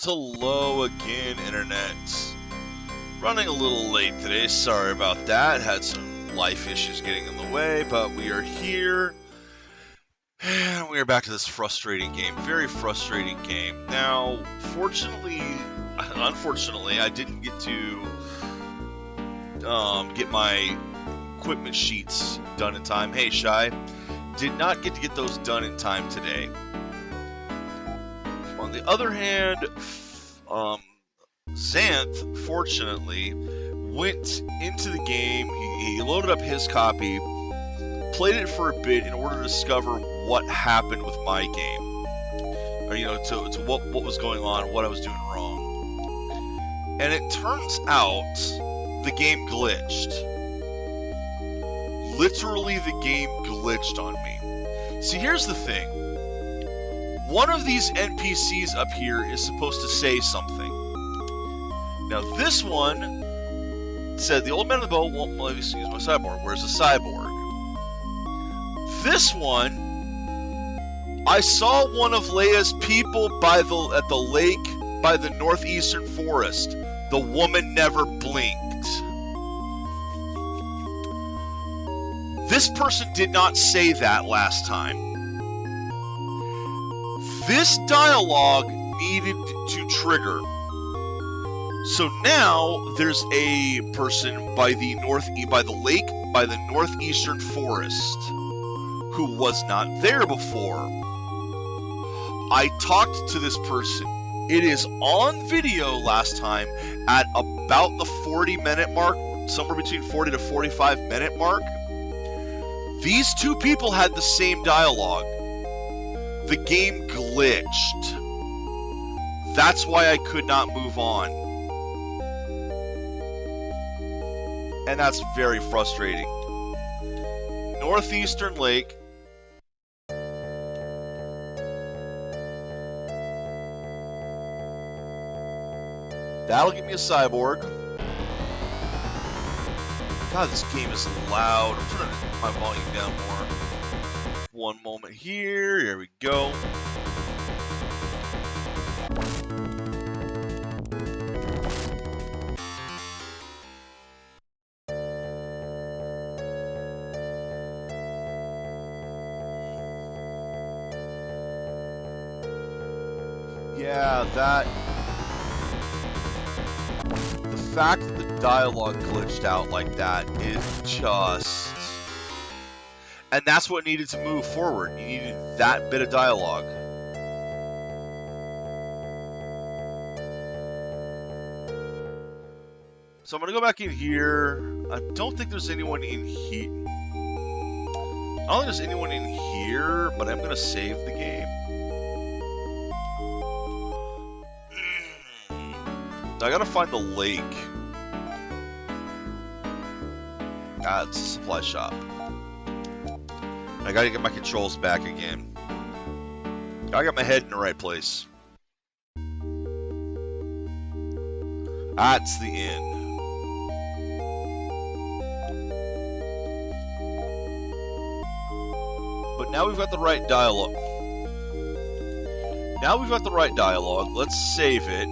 Hello again, Internet. Running a little late today, sorry about that. Had some life issues getting in the way, but we are here. And we are back to this frustrating game. Very frustrating game. Now, unfortunately, I didn't get to get my equipment sheets done in time. Hey, Shy. Did not get those done in time today. On the other hand, Xanth, fortunately, went into the game, he loaded up his copy, played it for a bit in order to discover what happened with my game. Or, you know, to what was going on, what I was doing wrong. And it turns out the game glitched. Literally, the game glitched on me. See, here's the thing. One of these NPCs up here is supposed to say something. Now, this one said, the old man of the boat won't let me use my cyborg. Where's the cyborg? This one, I saw one of Leia's people at the lake by the northeastern forest. The woman never blinked. This person did not say that last time. This dialogue needed to trigger. So now there's a person by the lake by the northeastern forest who was not there before. I talked to this person. It is on video last time at about the 40-minute mark, somewhere between 40 to 45-minute mark. These two people had the same dialogue. The game glitched. That's why I could not move on. And that's very frustrating. Northeastern Lake. That'll give me a cyborg. God, this game is loud. I'm turning my volume down more. One moment here. Here we go. Yeah, the fact that the dialogue glitched out like that is just... And that's what needed to move forward. You needed that bit of dialogue. So I'm going to go back in here. I don't think there's anyone in here. I don't think there's anyone in here, but I'm going to save the game. I got to find the lake. Ah, it's a supply shop. I gotta get my controls back again. I got my head in the right place. That's the inn. But now we've got the right dialogue. Let's save it.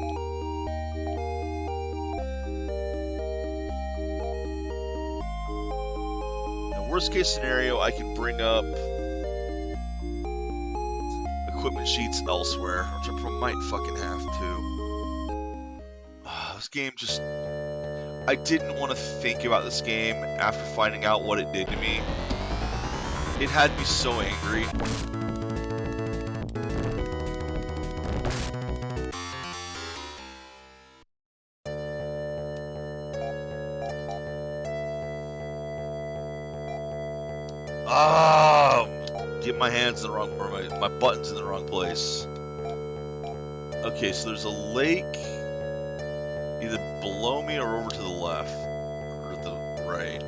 Worst case scenario, I can bring up equipment sheets elsewhere, which I might fucking have to. This game just... I didn't want to think about this game after finding out what it did to me. It had me so angry. Get my hands in the wrong, or my buttons in the wrong place. Okay, so there's a lake either below me or over to the left, or to the right.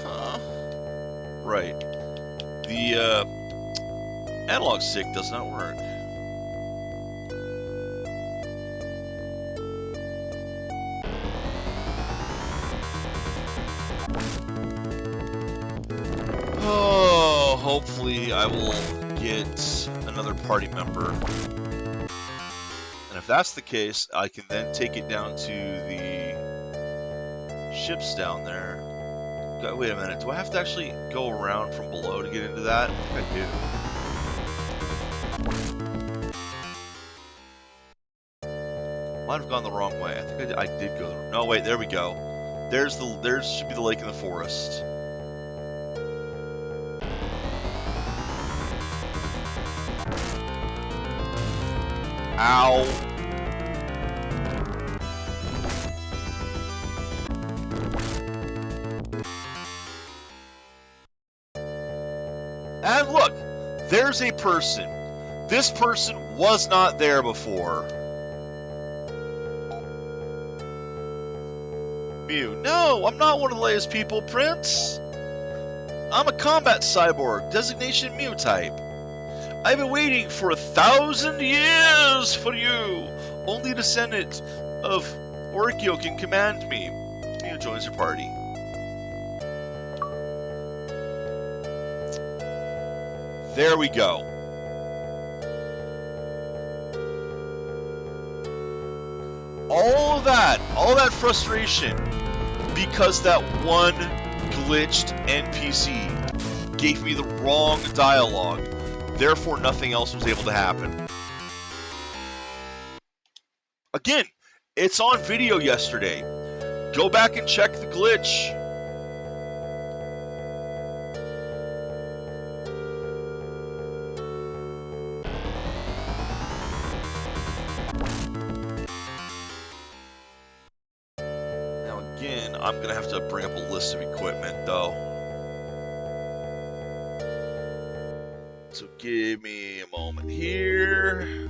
Huh? Right. The analog stick does not work. Oh, hopefully I will get another party member. if that's the case, I can then take it down to the ships down there. Wait a minute, do I have to actually go around from below to get into that? I think I do. Might have gone the wrong way. I think I did go. No, wait, there we go. There should be the lake in the forest. Ow. And look, there's a person. This person was not there before. Mew, no, I'm not one of the latest people, Prince. I'm a combat cyborg, designation Mew type. I've been waiting for 1,000 years for you. Only a descendant of Orkio can command me. Mew joins your party. There we go. All that frustration, because that one glitched NPC gave me the wrong dialogue. Therefore, nothing else was able to happen. Again, it's on video yesterday. Go back and check the glitch. Now again, I'm going to have to bring up a list of equipment, though. So give me a moment here.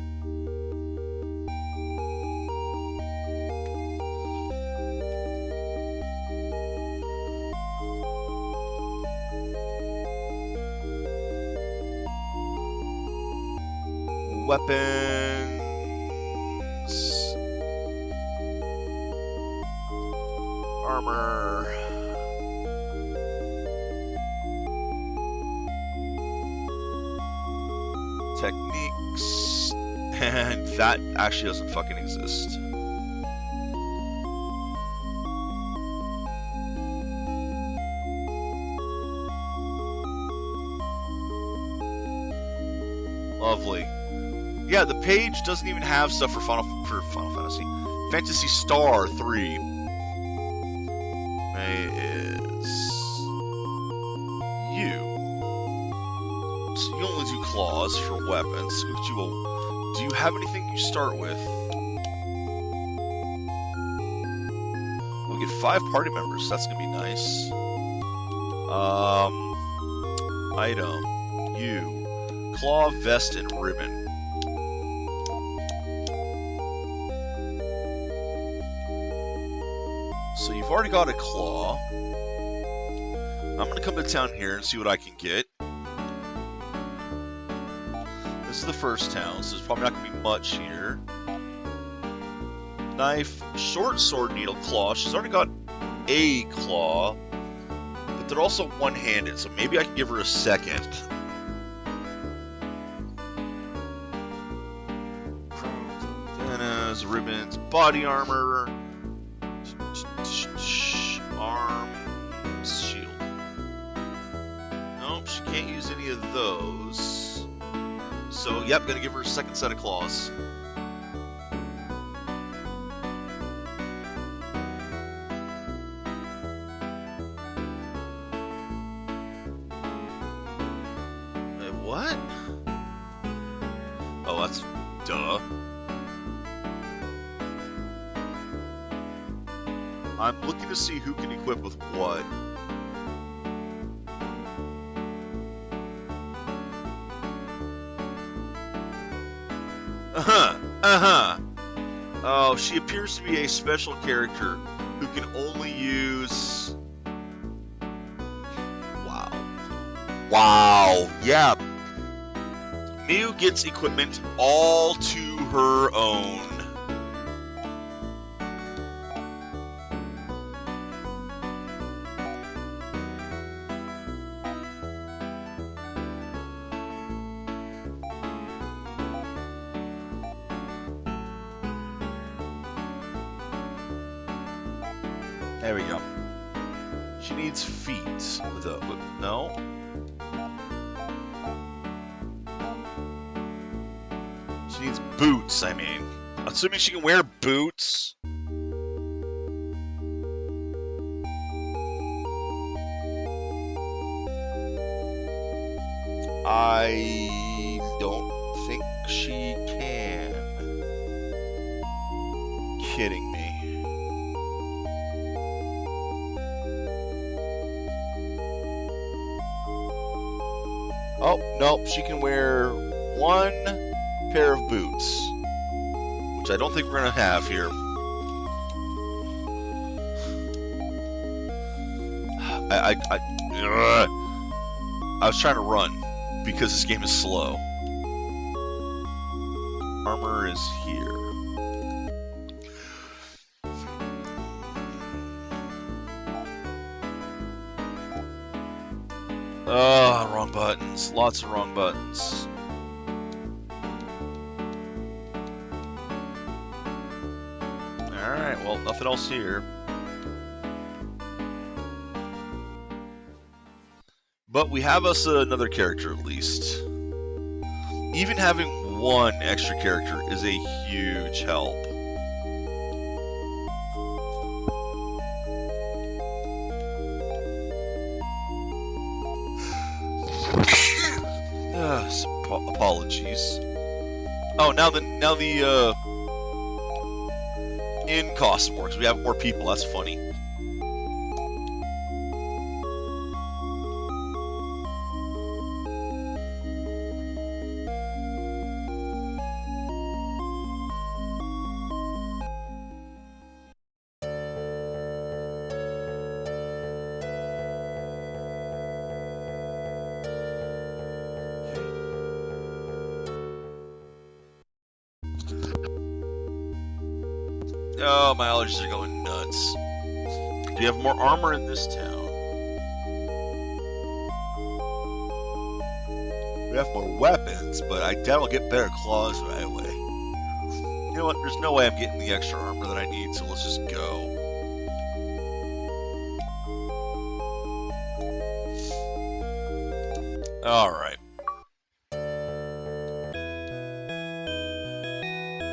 Weapons. Armor. Techniques, and that actually doesn't fucking exist. Lovely. Yeah, the page doesn't even have stuff for Final Fantasy. Phantasy Star 3 is you. So you only do claws for weapons, which you will. Do you have anything you start with? We'll get 5 party members. That's gonna be nice. Item. You. Claw, vest, and ribbon. So you've already got a claw. I'm gonna come to town here and see what I can get. This is the first town, so there's probably not going to be much here. Knife, short sword, needle, claw. She's already got a claw, but they're also one-handed, so maybe I can give her a second. Bandanas, ribbons, body armor, arms, shield. Nope, she can't use any of those. So, yep, gonna give her a second set of claws. Wait, what? Oh, that's duh. I'm looking to see who can equip with what. Oh, she appears to be a special character who can only use... Wow. Yeah. Mew gets equipment all to her own. There we go. She needs feet. No. She needs boots, I mean. Assuming she can wear boots. I don't think she can. Kidding me. Oh, nope, she can wear one pair of boots, which I don't think we're gonna have here. I was trying to run because this game is slow. Armor is here. Oh, wrong buttons. Lots of wrong buttons. Alright, well, nothing else here. But we have us another character at least. Even having one extra character is a huge help. Apologies. Oh, now the inn costs more because we have more people. That's funny. Oh, my allergies are going nuts. Do you have more armor in this town? We have more weapons, but I doubt I'll get better claws right away. You know what? There's no way I'm getting the extra armor that I need, so let's just go. Alright.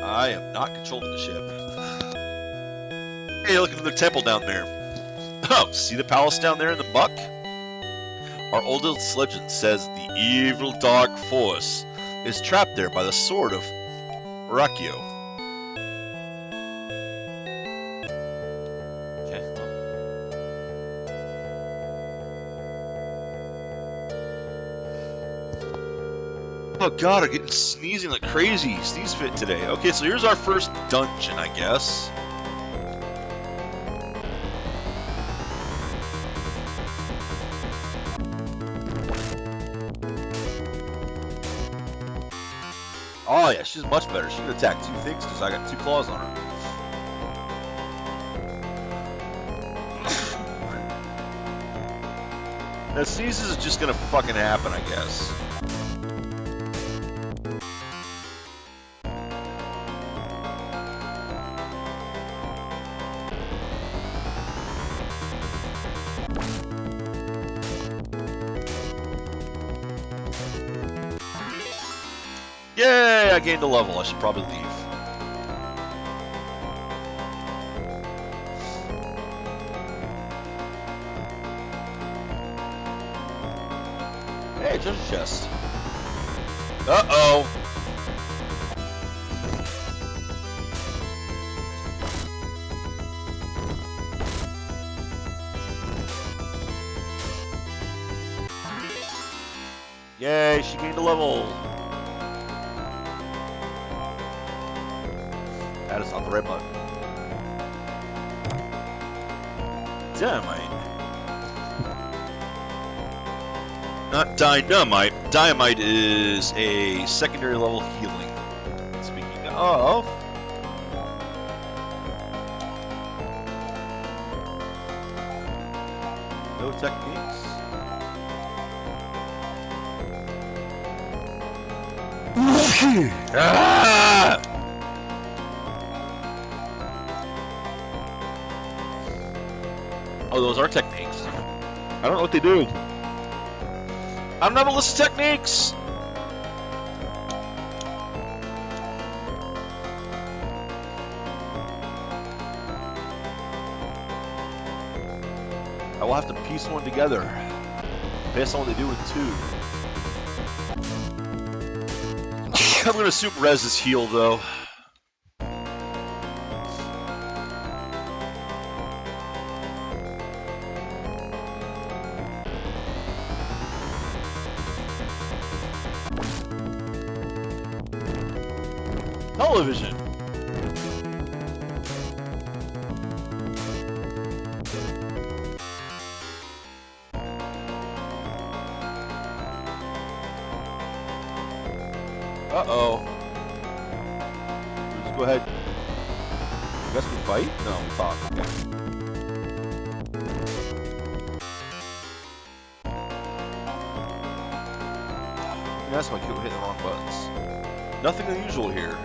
I am not controlling the ship. Hey, look at the temple down there. Oh, see the palace down there in the muck? Our oldest legend says the evil dark force is trapped there by the sword of Rakio. Okay. Oh god, I'm getting sneezing like crazy. Sneeze fit today. Okay, so here's our first dungeon, I guess. Oh yeah, she's much better. She can attack two things because I got two claws on her. Now sneezes is just gonna fucking happen, I guess. Yay! I gained a level. I should probably leave. Hey, treasure chest. Uh-oh. Yay, she gained a level. That is not the right button. Dynamite. Not dynamite. Dynamite is a secondary level healing. Speaking of... no techniques. Ah! Oh, those are techniques. I don't know what they do. I don't have a list of techniques! I will have to piece one together based on what they do with two. I'm gonna assume Rez is healed though. Television. Uh-oh. Just go ahead. I guess we fight? No, we talk. Okay. That's my kid hitting the wrong buttons. Nothing unusual here.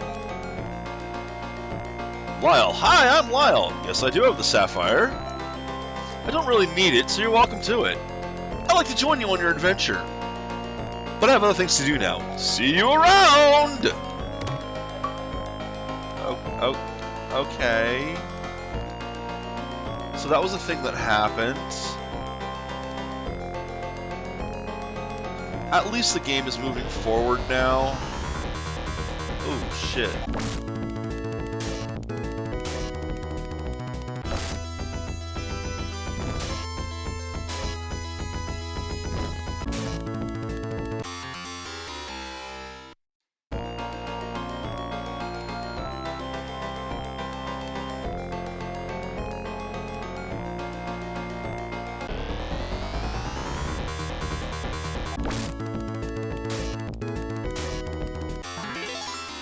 Lyle. Hi, I'm Lyle. Yes, I do have the sapphire. I don't really need it, so you're welcome to it. I'd like to join you on your adventure. But I have other things to do now. See you around! Okay. So that was a thing that happened. At least the game is moving forward now. Oh, shit.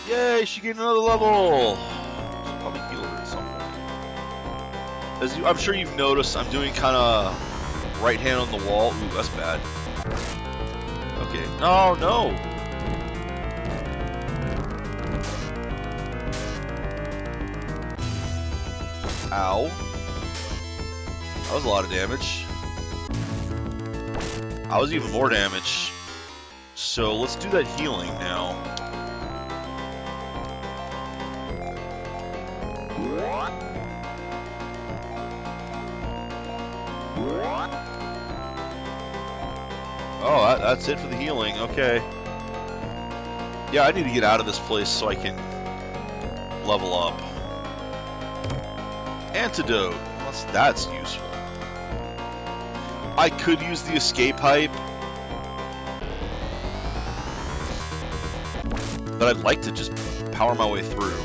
Yay, she gained another level! Should probably heal her at some point. I'm sure you've noticed, I'm doing kind of right hand on the wall. Ooh, that's bad. Okay. Oh, no! Ow. That was a lot of damage. That was even more damage. So let's do that healing now. Oh, that's it for the healing. Okay. Yeah, I need to get out of this place so I can level up. Antidote. Well, that's useful. I could use the escape hype, but I'd like to just power my way through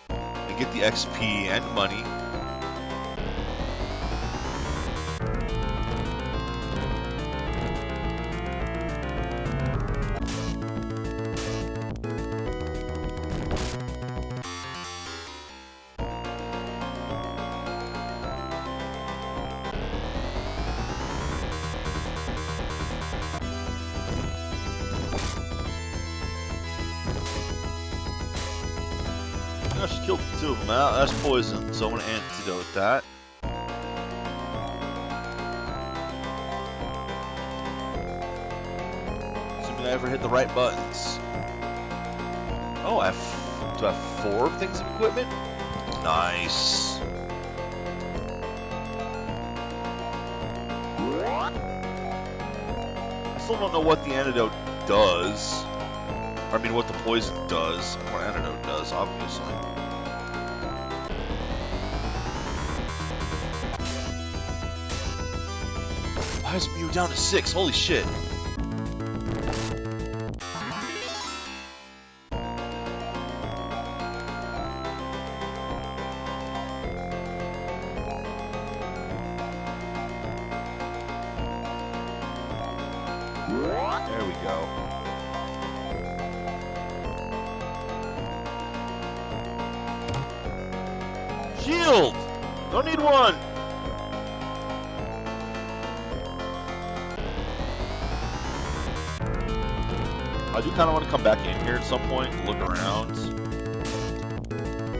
and get the XP and money. She killed two of them out. That's poison, so I'm going to antidote that. Assuming I ever hit the right buttons. Oh, do I have 4 things of equipment? Nice. I still don't know what the antidote does. I mean, what the poison does. What antidote does, obviously. Why is Mew down to 6? Holy shit. There we go. Shield! Don't need one! I do kind of want to come back in here at some point and look around.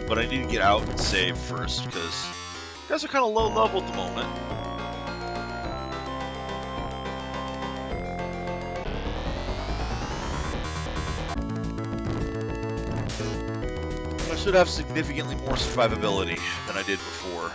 But I need to get out and save first, because You guys are kind of low level at the moment. I should have significantly more survivability than I did before.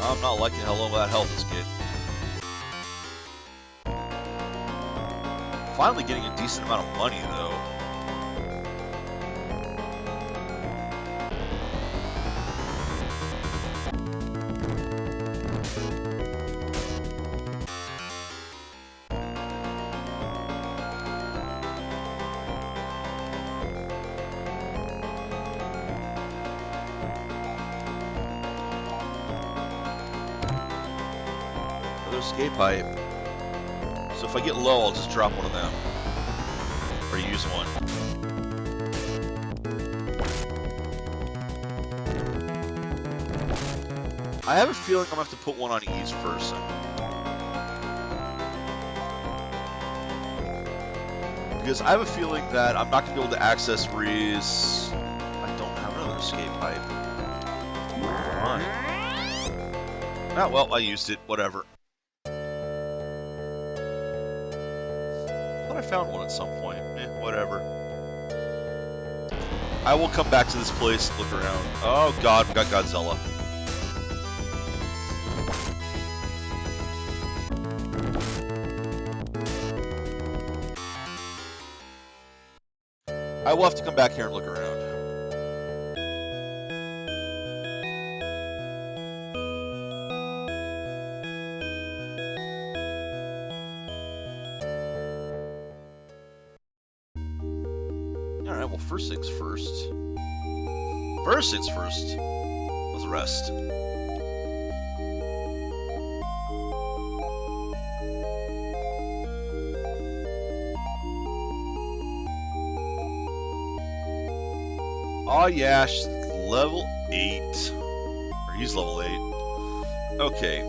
I'm not liking how low that health is getting. Finally getting a decent amount of money, though. Escape pipe. So if I get low, I'll just drop one of them. Or use one. I have a feeling I'm going to have to put one on each person. Because I have a feeling that I'm not going to be able to access Reese. I don't have another escape pipe. Never mind. Ah, well, I used it. Whatever. I found one at some point. Whatever. I will come back to this place and look around. Oh god, we got Godzilla. I will have to come back here and look around. Alright, well, first things first. First things first. Let's rest. Oh yeah, she's level 8. Or he's level 8. Okay.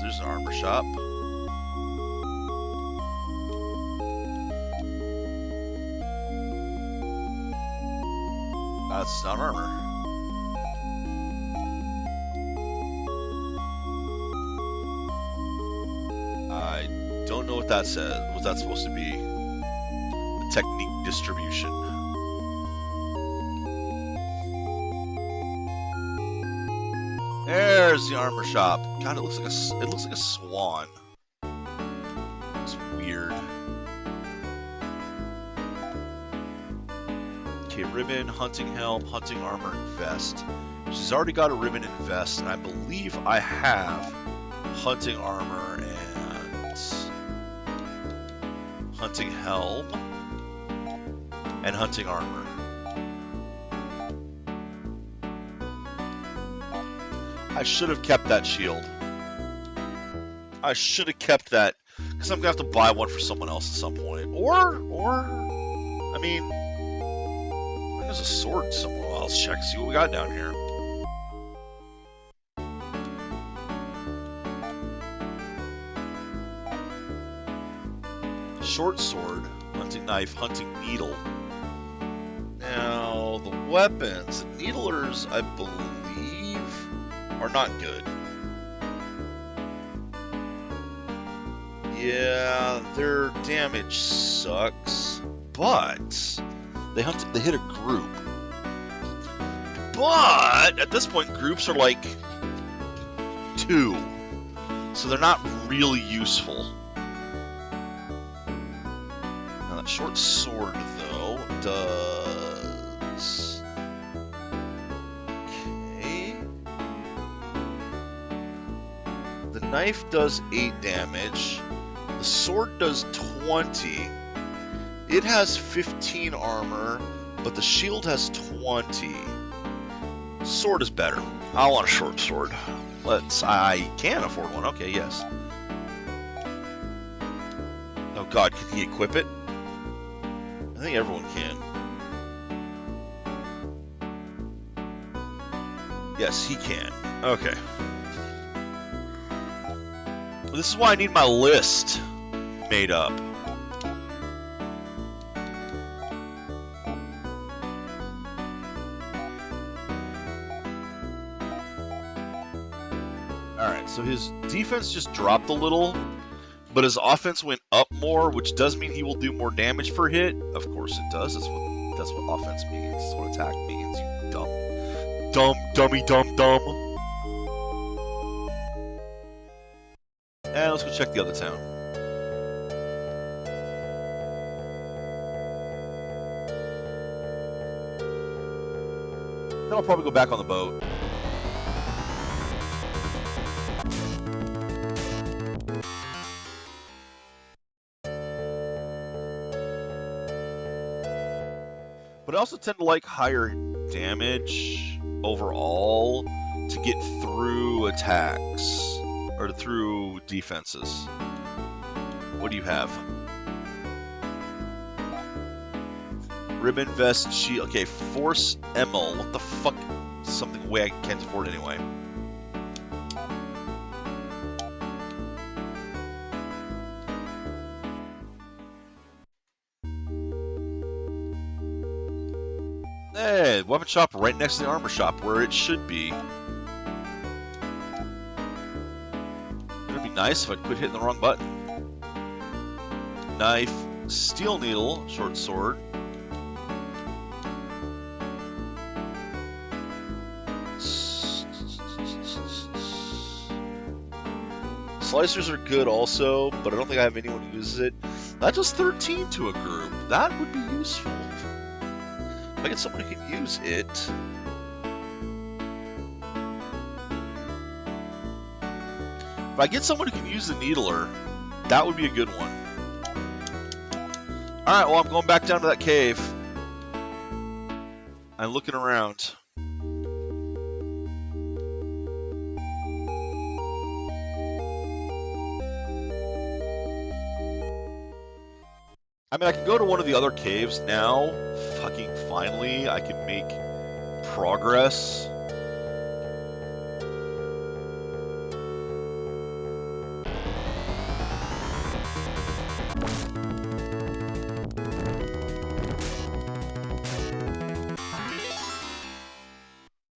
There's an armor shop. That's not armor. I don't know what that says. What that's supposed to be. The technique distribution. There's the armor shop. God, it looks like a swan. It's weird. Okay, ribbon, hunting helm, hunting armor, and vest. She's already got a ribbon and vest, and I believe I have hunting armor and hunting helm and hunting armor. I should have kept that shield. I should have kept that, because I'm gonna have to buy one for someone else at some point. Or, I mean, there's a sword somewhere. Well, let's check, see what we got down here. Short sword, hunting knife, hunting needle. Now, the weapons, the needlers, I believe, are not good. Yeah, their damage sucks, but they hit a group. But at this point, groups are like 2, so they're not really useful. Now that short sword, though, does... Okay. The knife does 8 damage. The sword does 20. It has 15 armor, but the shield has 20. Sword is better. I want a short sword. I can afford one. Okay, yes. Oh god, can he equip it? I think everyone can. Yes, he can. Okay. This is why I need my list made up. Alright, so his defense just dropped a little, but his offense went up more, which does mean he will do more damage per hit. Of course it does. That's what offense means. That's what attack means, you dumb. And let's go check the other town. Then I'll probably go back on the boat. But I also tend to like higher damage overall to get through attacks, or through defenses. What do you have? Ribbon, vest, shield. Okay, force Emil. What the fuck? Something way I can't afford anyway. Hey, weapon shop right next to the armor shop, where it should be. It'd be nice if I'd quit hitting the wrong button. Knife, steel needle, short sword. Slicers are good also, but I don't think I have anyone who uses it. That does 13 to a group. That would be useful. If I get someone who can use it. If I get someone who can use the needler, that would be a good one. Alright, well, I'm going back down to that cave. I'm looking around. I mean, I can go to one of the other caves now. Fucking finally, I can make progress.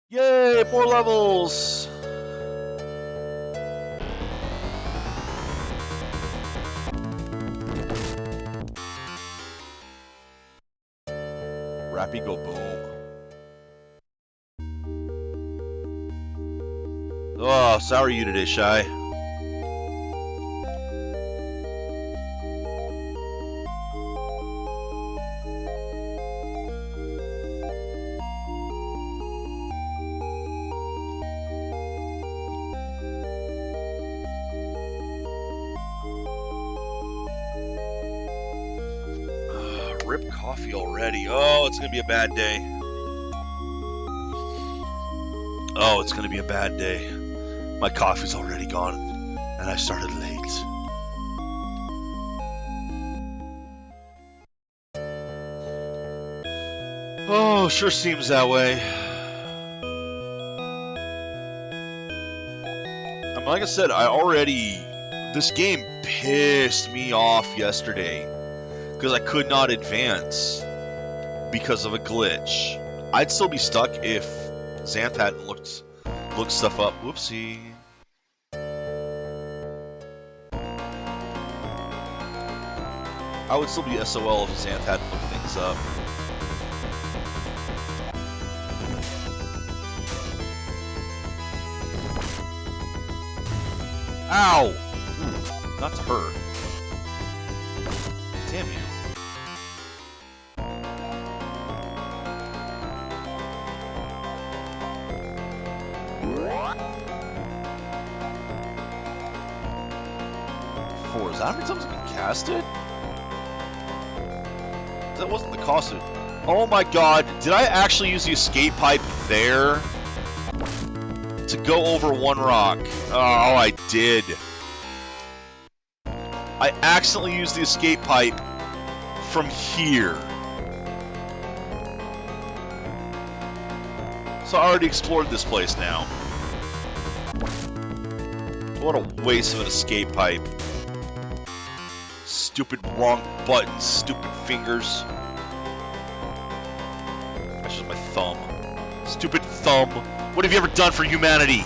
Yay, more levels! Rappy go boom. Oh, so how are you today, Shy? Rip coffee already. Oh, it's gonna be a bad day. Oh, it's gonna be a bad day. My coffee's already gone, and I started late. Oh, sure seems that way. I mean, like I said, this game pissed me off yesterday. Because I could not advance because of a glitch. I'd still be stuck if Xanth hadn't looked stuff up. Whoopsie. I would still be SOL if Xanth hadn't looked things up. Ow! Not to her. Damn you. Is that how many times I can cast it? That wasn't the cost of it. Oh my god, did I actually use the escape pipe there? To go over one rock. Oh, I did. I accidentally used the escape pipe from here. So I already explored this place now. What a waste of an escape pipe. Stupid wrong buttons, stupid fingers. That's just my thumb. Stupid thumb. What have you ever done for humanity?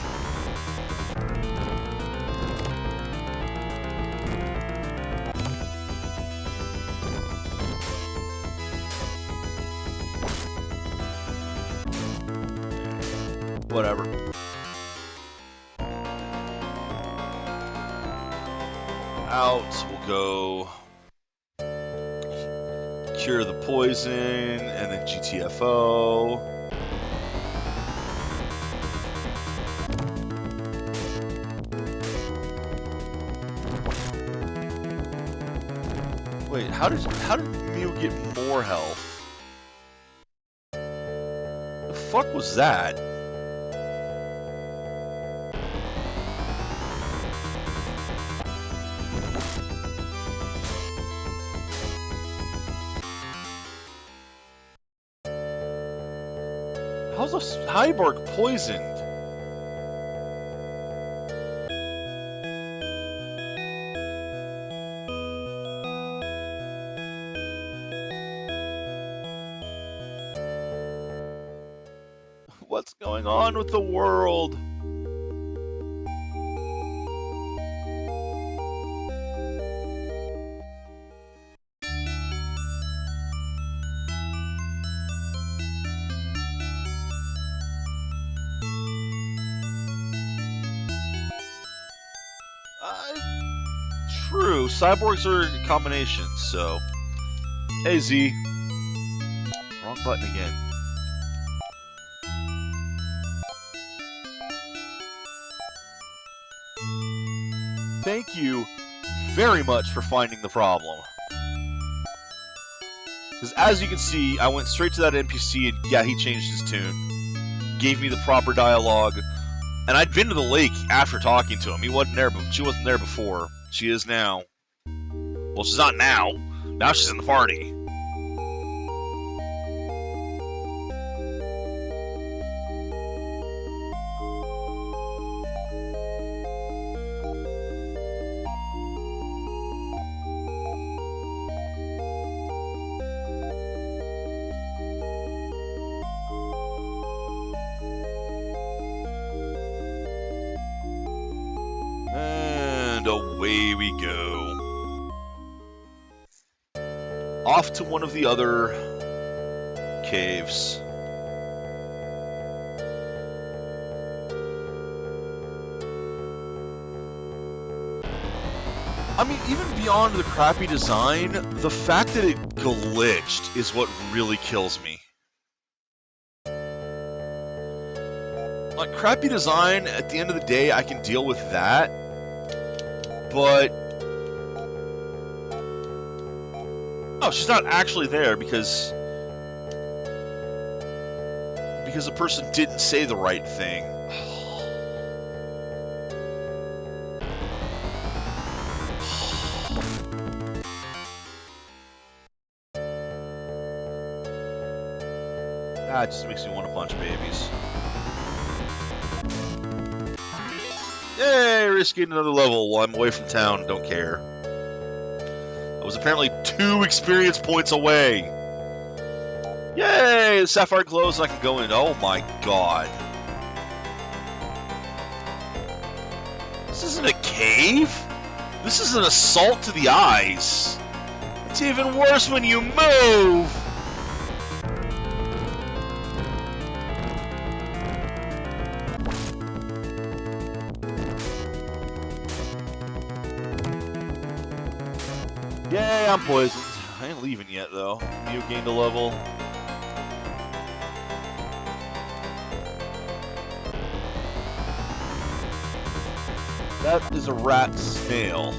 Whatever. Out, we'll go cure the poison, and then GTFO. Wait, how did Mew get more health? The fuck was that? How's a Hybark poisoned? What's going on with the world? True, cyborgs are combinations, so... Hey, Z. Wrong button again. Thank you very much for finding the problem. Because as you can see, I went straight to that NPC and yeah, he changed his tune. Gave me the proper dialogue. And I'd been to the lake after talking to him. He wasn't there, but she wasn't there before. She is now. Well, she's not now. Now she's in the party. And away we go. Off to one of the other caves. I mean, even beyond the crappy design, the fact that it glitched is what really kills me. Like, crappy design, at the end of the day, I can deal with that. But... oh, she's not actually there because the person didn't say the right thing. Ah, it just makes me want to punch babies. Yay, risking another level while I'm away from town, don't care. I was apparently 2 experience points away. Yay, the sapphire glows and I can go in. Oh my god. This isn't a cave? This is an assault to the eyes. It's even worse when you move! Yay, I'm poisoned. I ain't leaving yet, though. Mew gained a level. That is a rat snail.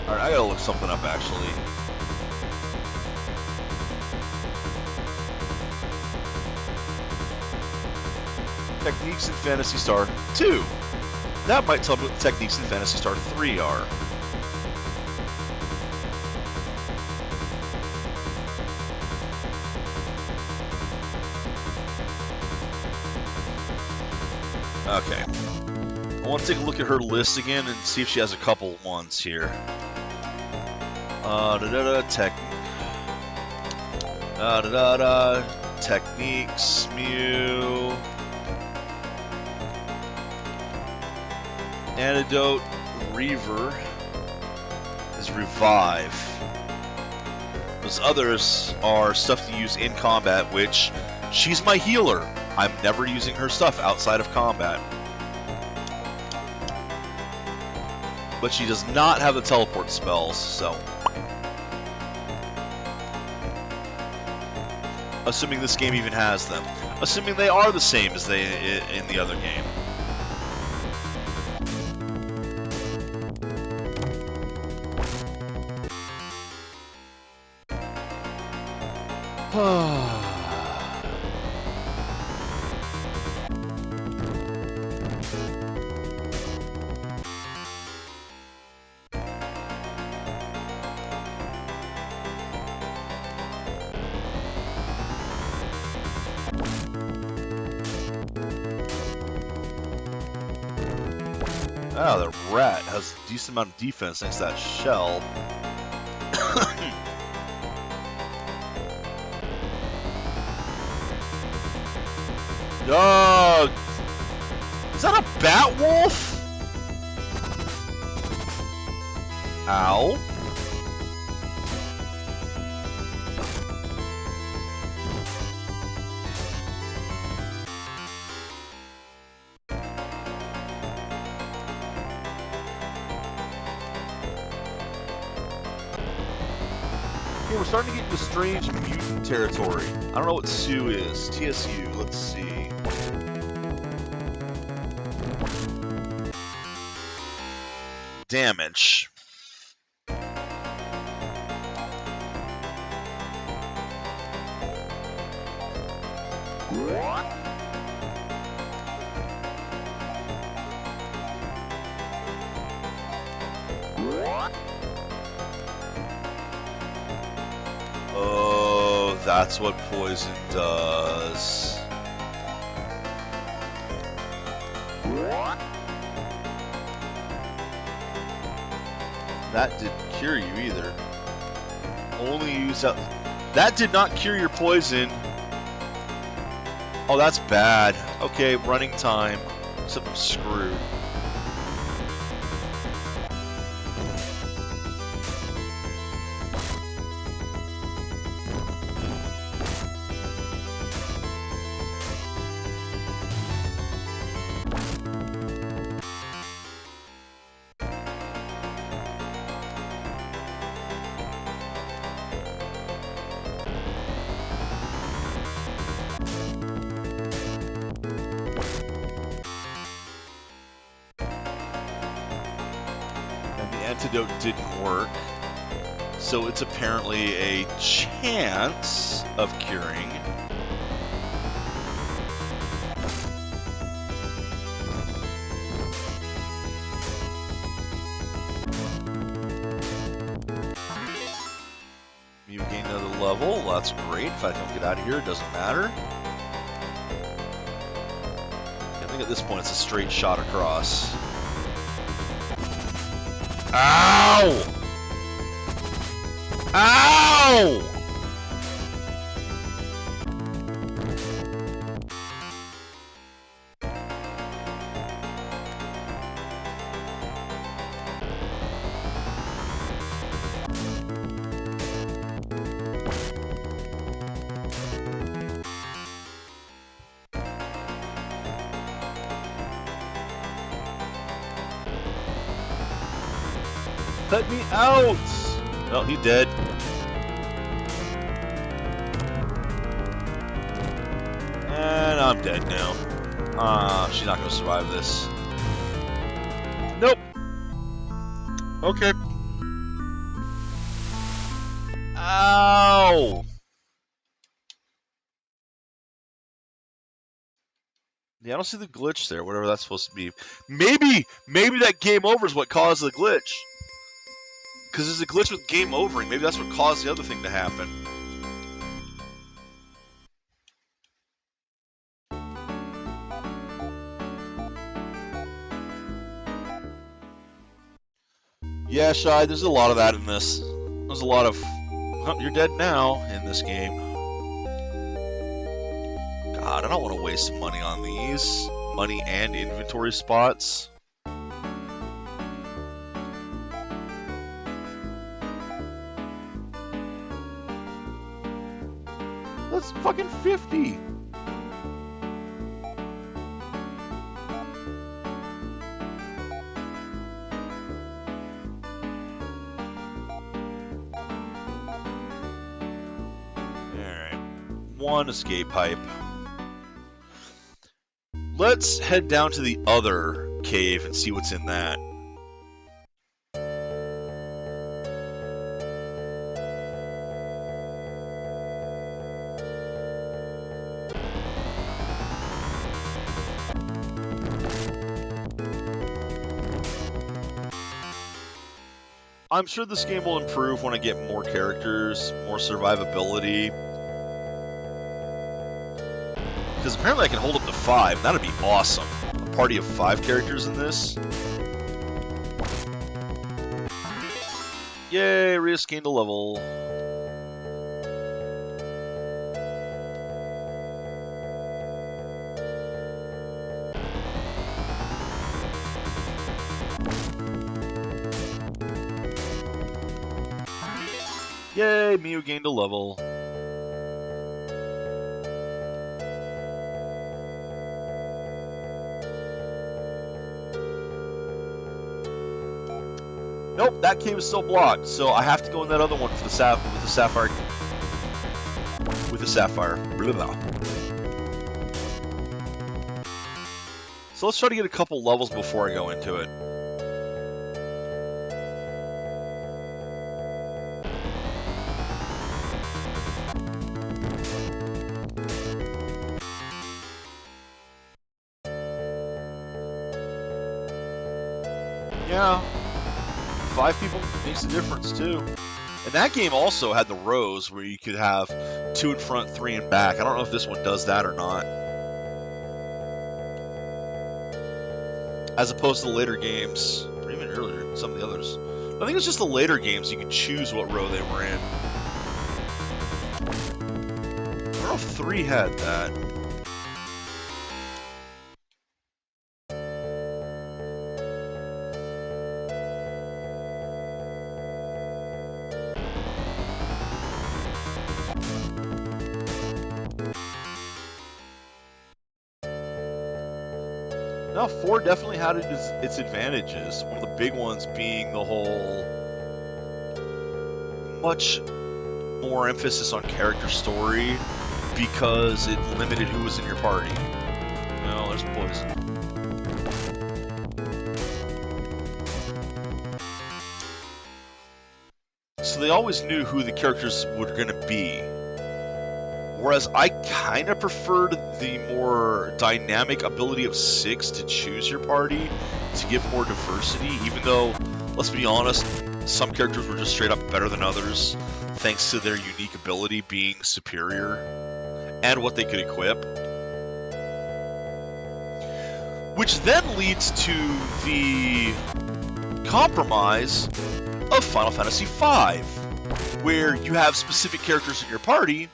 Alright, I gotta look something up, actually. Techniques in Phantasy Star 2. That might tell me what the techniques in Phantasy Star 3 are. Okay. I want to take a look at her list again and see if she has a couple ones here. Techniques, Mew. Antidote, Reaver is Revive. Those others are stuff to use in combat, which she's my healer. I'm never using her stuff outside of combat. But she does not have the teleport spells, so. Assuming this game even has them. Assuming they are the same as they in the other game. Ah, the rat has a decent amount of defense next to that shell. Dog! Is that a bat wolf? Ow. Okay, we're starting to get into strange mutant territory. I don't know what Sue is. TSU, let's see. Damage. Oh, that's what poison does. That didn't cure you either. Only use that. That did not cure your poison. Oh, that's bad. Okay, running time. Except I'm screwed. Antidote didn't work, so it's apparently a chance of curing. You gain another level, that's great. If I don't get out of here, it doesn't matter. I think at this point it's a straight shot across. Ow! Ow! Let me out! Oh, he dead. And I'm dead now. She's not gonna survive this. Nope. Okay. Ow! Yeah, I don't see the glitch there, whatever that's supposed to be. Maybe that game over is what caused the glitch. Because there's a glitch with game overing. Maybe that's what caused the other thing to happen. Yeah, Shy, there's a lot of that in this. There's a lot of, oh, you're dead now in this game. God, I don't want to waste money on these. Money and inventory spots. That's fucking 50. Alright. One escape pipe. Let's head down to the other cave and see what's in that. I'm sure this game will improve when I get more characters, more survivability. Because apparently I can hold up to 5. That'd be awesome. A party of 5 characters in this. Yay, Rias gained a level. Yay, Miu gained a level. Nope, that cave is still blocked, so I have to go in that other one for the sapphire. With the sapphire. Blah, blah. So let's try to get a couple levels before I go into it. Yeah. 5 people makes a difference too. And that game also had the rows where you could have 2 in front, 3 in back. I don't know if this one does that or not. As opposed to the later games, or even earlier, some of the others. I think it's just the later games you could choose what row they were in. I don't know if 3 had that. No, 4 definitely had its advantages. One of the big ones being the whole much more emphasis on character story because it limited who was in your party. No, there's poison. So they always knew who the characters were going to be. Whereas I kind of preferred the more dynamic ability of 6 to choose your party, to give more diversity, even though, let's be honest, some characters were just straight up better than others, thanks to their unique ability being superior, and what they could equip. Which then leads to the compromise of Final Fantasy V, where you have specific characters in your party,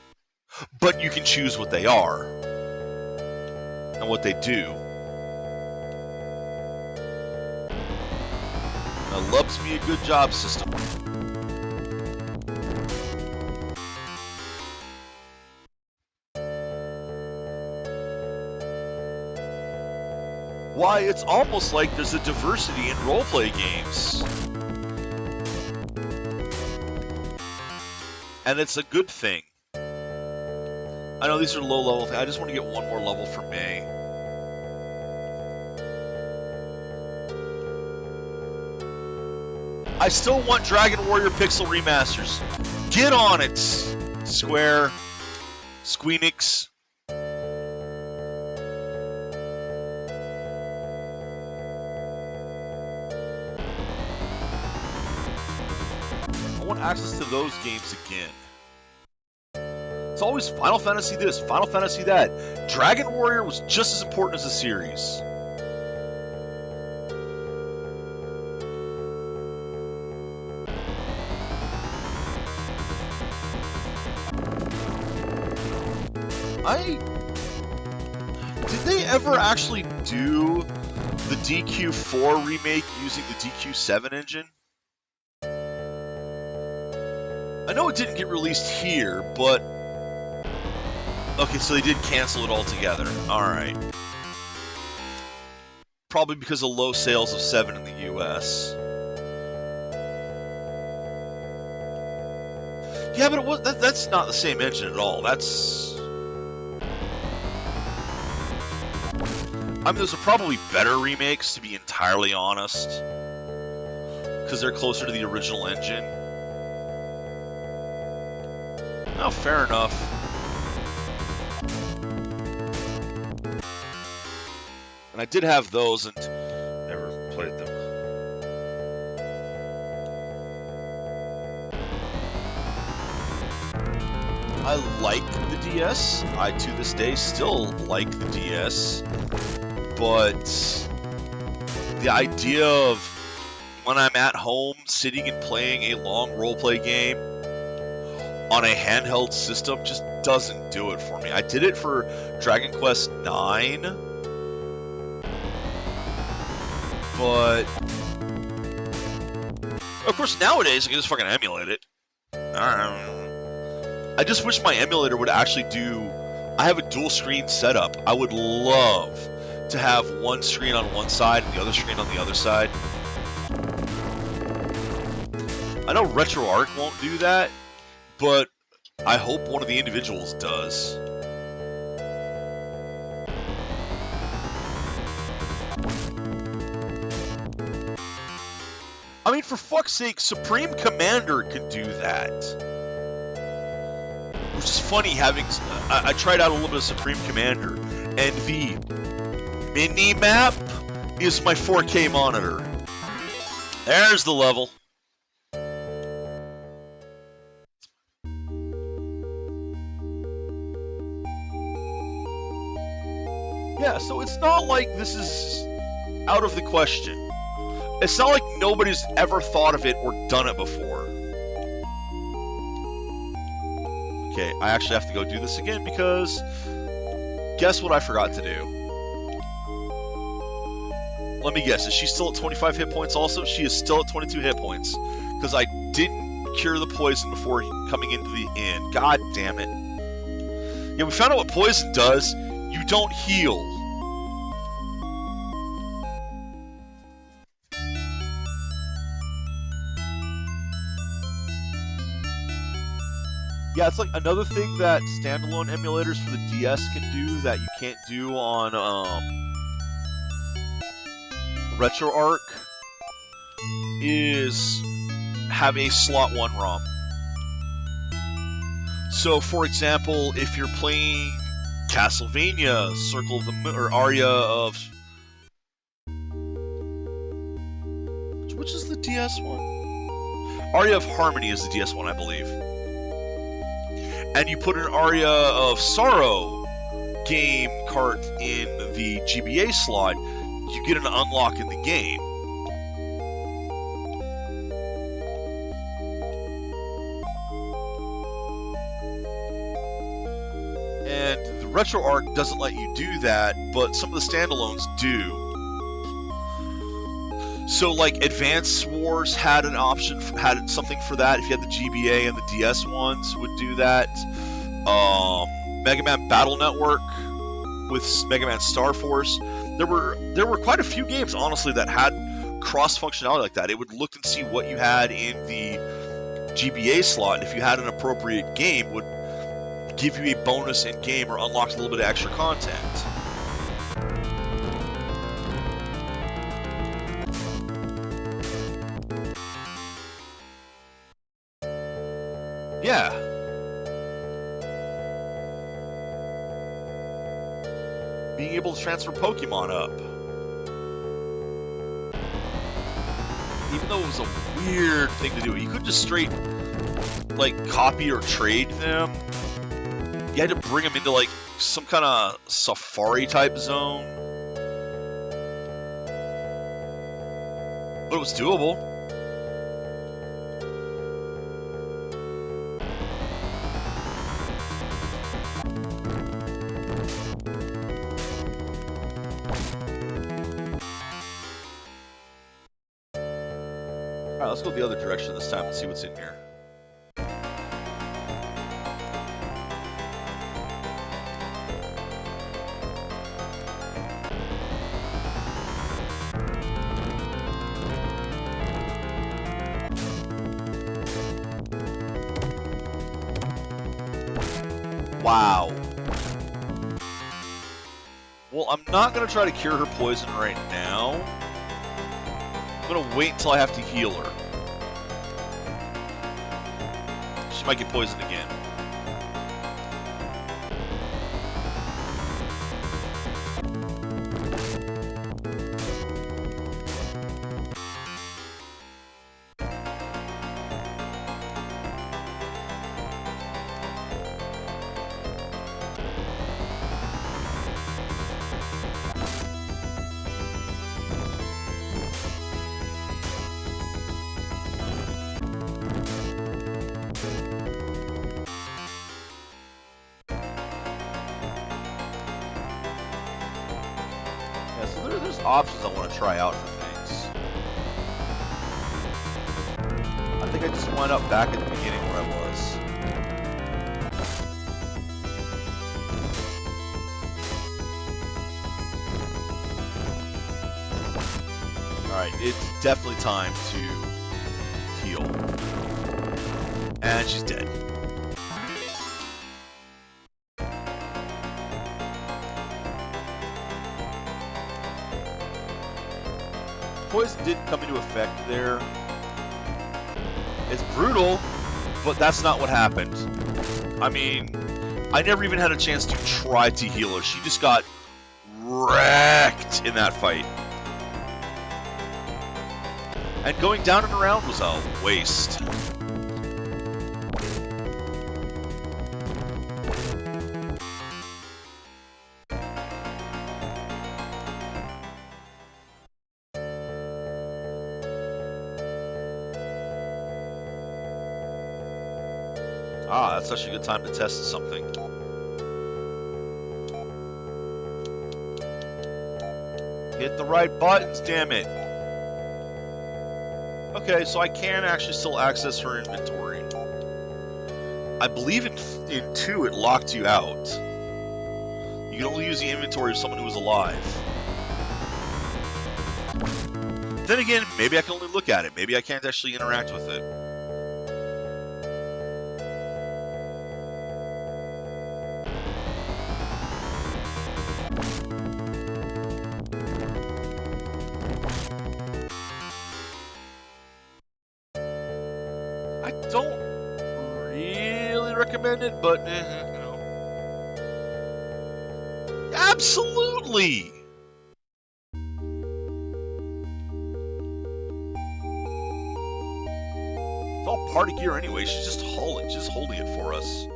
but you can choose what they are and what they do. That loves me a good job system. Why, it's almost like there's a diversity in roleplay games. And it's a good thing. I know these are low level things. I just want to get one more level for May. I still want Dragon Warrior Pixel remasters. Get on it, Square. Squeenix. I want access to those games again. It's always Final Fantasy this, Final Fantasy that. Dragon Warrior was just as important as the series. Did they ever actually do the DQ4 remake using the DQ7 engine? I know it didn't get released here, but... Okay, so they did cancel it altogether. Alright. Probably because of low sales of 7 in the US. Yeah, but it was, that's not the same engine at all. That's... I mean, those are probably better remakes, to be entirely honest. Because they're closer to the original engine. Oh, fair enough. And I did have those and never played them. I like the DS. I, to this day, still like the DS. But the idea of when I'm at home sitting and playing a long roleplay game on a handheld system just doesn't do it for me. I did it for Dragon Quest IX, but of course nowadays I can just fucking emulate it. I just wish my emulator would actually do... I have a dual screen setup. I would love to have one screen on one side and the other screen on the other side. I know RetroArch won't do that, but I hope one of the individuals does. I mean, for fuck's sake, Supreme Commander can do that. Which is funny having... I tried out a little bit of Supreme Commander, and the mini-map is my 4K monitor. There's the level. Yeah, so it's not like this is out of the question. It's not like nobody's ever thought of it or done it before. Okay, I actually have to go do this again because guess what I forgot to do? Let me guess, is she still at 25 hit points also? She is still at 22 hit points because I didn't cure the poison before coming into the inn. God damn it. Yeah, we found out what poison does. You don't heal. Yeah, it's like another thing that standalone emulators for the DS can do that you can't do on RetroArch is have a slot 1 ROM. So, for example, if you're playing Castlevania, Circle of the Moon, or Aria of... Which is the DS one? Aria of Harmony is the DS one, I believe. And you put an Aria of Sorrow game cart in the GBA slot, you get an unlock in the game. And the RetroArch doesn't let you do that, but some of the standalones do. So, like, Advance Wars had an option, had something for that. If you had the GBA and the DS ones, would do that. Mega Man Battle Network with Mega Man Star Force. There were quite a few games, honestly, that had cross functionality like that. It would look and see what you had in the GBA slot, and if you had an appropriate game, would give you a bonus in game or unlock a little bit of extra content. Yeah. Being able to transfer Pokemon up. Even though it was a weird thing to do, you couldn't just straight, like, copy or trade them. You had to bring them into, like, some kind of safari-type zone. But it was doable. Alright, let's go the other direction this time and see what's in here. Wow. Well, I'm not going to try to cure her poison right now. I'm going to wait until I have to heal her. She might get poisoned again. There's options I want to try out for things. I think I just wound up back at the beginning where I was. Alright, it's definitely time to heal. And she's dead. Poison didn't come into effect there. It's brutal, but that's not what happened. I mean, I never even had a chance to try to heal her. She just got wrecked in that fight. And going down and around was a waste. Ah, that's such a good time to test something. Hit the right buttons, damn it. Okay, so I can actually still access her inventory. I believe in 2 it locked you out. You can only use the inventory of someone who was alive. Then again, maybe I can only look at it. Maybe I can't actually interact with it. I don't really recommend it, but you know. Absolutely. It's all party gear anyway. She's just holding it for us.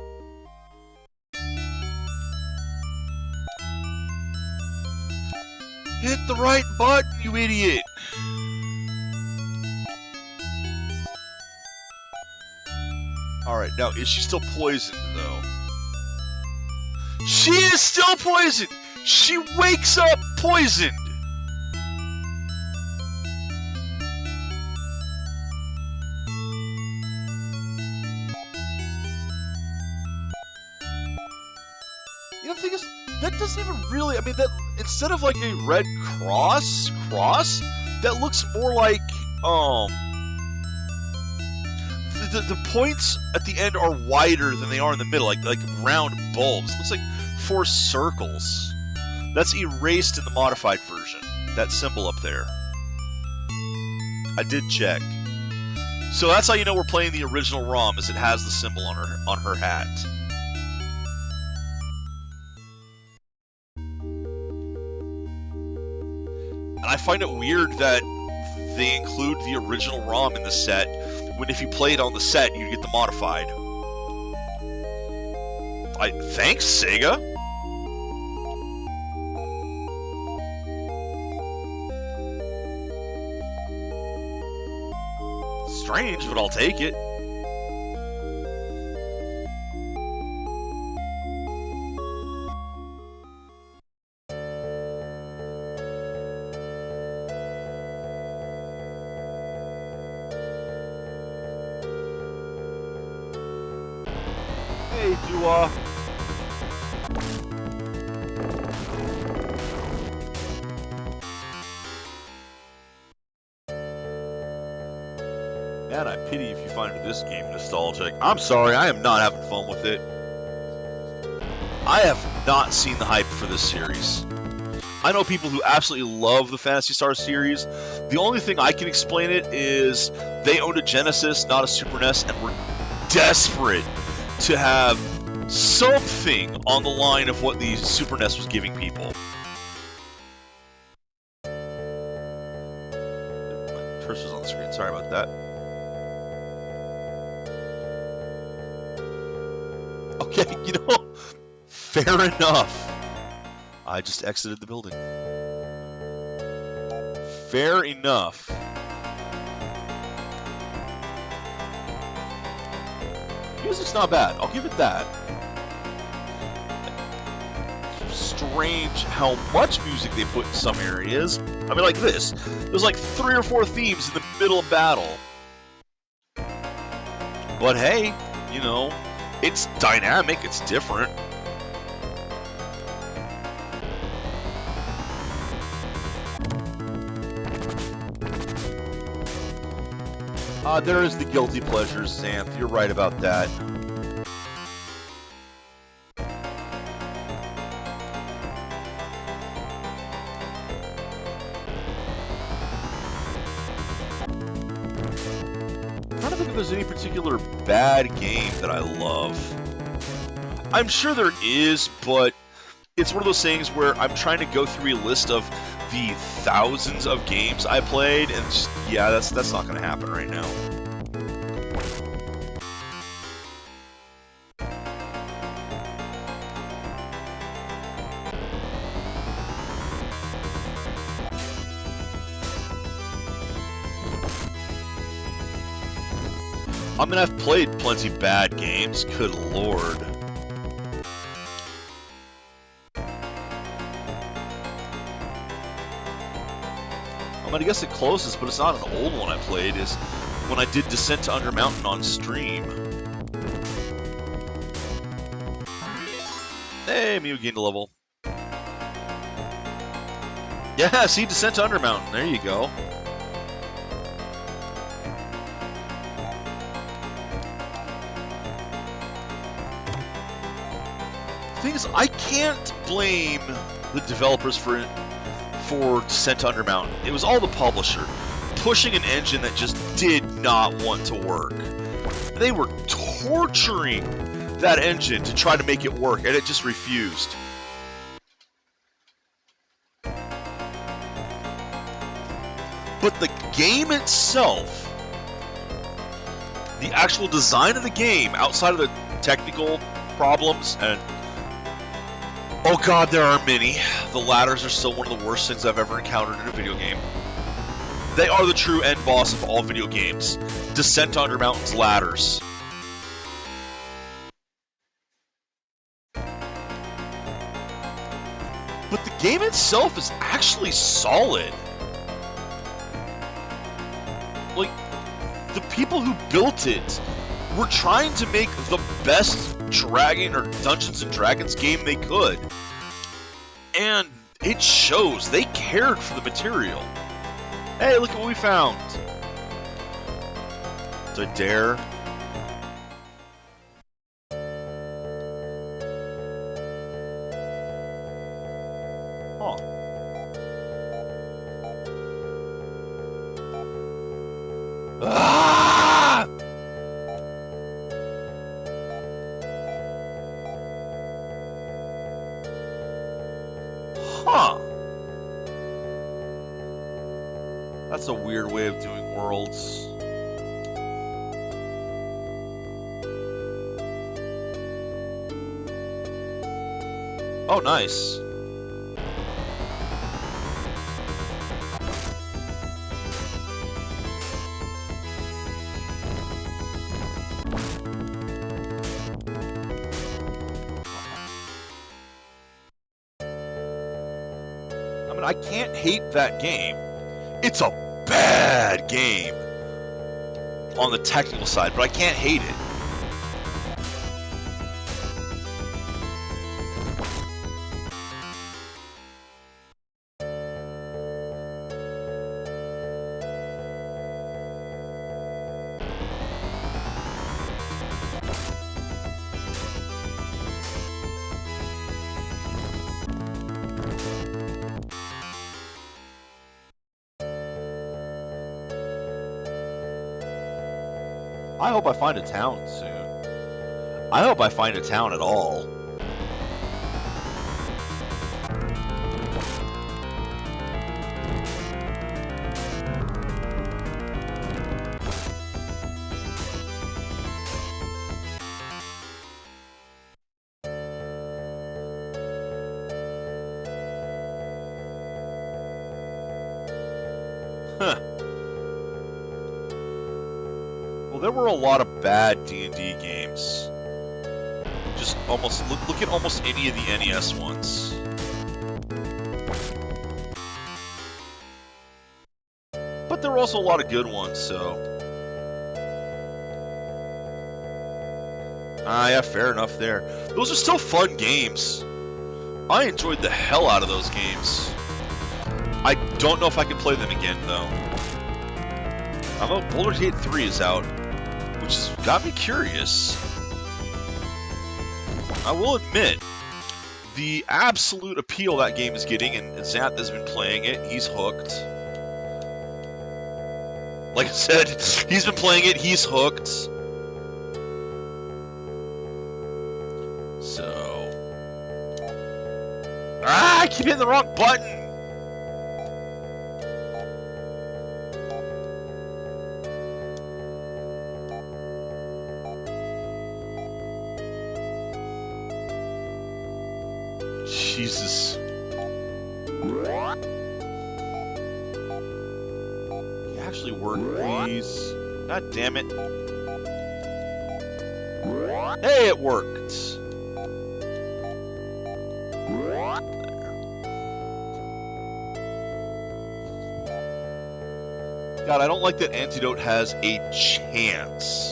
Hit the right button, you idiot. Alright, now, is she still poisoned, though? She is still poisoned! She wakes up poisoned! You know, the thing is, that doesn't even really, I mean, that, instead of like a red cross, that looks more like, the points at the end are wider than they are in the middle, like round bulbs. It looks like 4 circles. That's erased in the modified version. That symbol up there. I did check. So that's how you know we're playing the original ROM, is it has the symbol on her hat. And I find it weird that they include the original ROM in the set, when if you play it on the set, you get the modified. Thanks, Sega. Strange, but I'll take it. Hey, Dua. Man, I pity if you find this game nostalgic. I'm sorry, I am not having fun with it. I have not seen the hype for this series. I know people who absolutely love the Phantasy Star series. The only thing I can explain it is they owned a Genesis, not a Super NES, and were desperate to have something on the line of what the Super NES was giving people. My cursor's on the screen, sorry about that. Okay, you know, fair enough. I just exited the building. Fair enough. Music's not bad, I'll give it that. Strange how much music they put in some areas. I mean, like this. There's like 3 or 4 themes in the middle of battle. But hey, you know, it's dynamic, it's different. There is the guilty pleasures, Xanth. You're right about that. I'm trying to think if there's any particular bad game that I love. I'm sure there is, but it's one of those things where I'm trying to go through a list of the thousands of games I played, and just, yeah, that's not going to happen right now. I mean, I've played plenty bad games, good lord. I mean, I guess the closest, but it's not an old one I played, is when I did Descent to Undermountain on stream. Hey, Mew gained a level. Yeah, see, Descent to Undermountain, there you go. The thing is, I can't blame the developers for Descent to Undermountain. It was all the publisher pushing an engine that just did not want to work. They were torturing that engine to try to make it work, and it just refused. But the game itself, the actual design of the game, outside of the technical problems, and oh god, there are many. The ladders are still one of the worst things I've ever encountered in a video game. They are the true end boss of all video games. Descent to Undermountain's ladders. But the game itself is actually solid. Like, the people who built it were trying to make the best Dragon or Dungeons and Dragons game they could. And it shows. They cared for the material. Hey, look at what we found. To dare. Huh. Ah! That's a weird way of doing worlds. Oh, nice. I mean, I can't hate that game. It's a bad game on the technical side, but I can't hate it. I hope I find a town soon. I hope I find a town at all. Huh. Well, there were a lot of bad D&D games. Just almost look at almost any of the NES ones. But there were also a lot of good ones, so. Yeah, fair enough there. Those are still fun games. I enjoyed the hell out of those games. I don't know if I can play them again, though. I know Baldur's Gate 3 is out, which has got me curious. I will admit, the absolute appeal that game is getting, and Xanth has been playing it, he's hooked. Like I said, he's been playing it, he's hooked. So... I keep hitting the wrong button! Jesus. You actually work these. God damn it. Hey, it worked. God, I don't like that Antidote has a chance.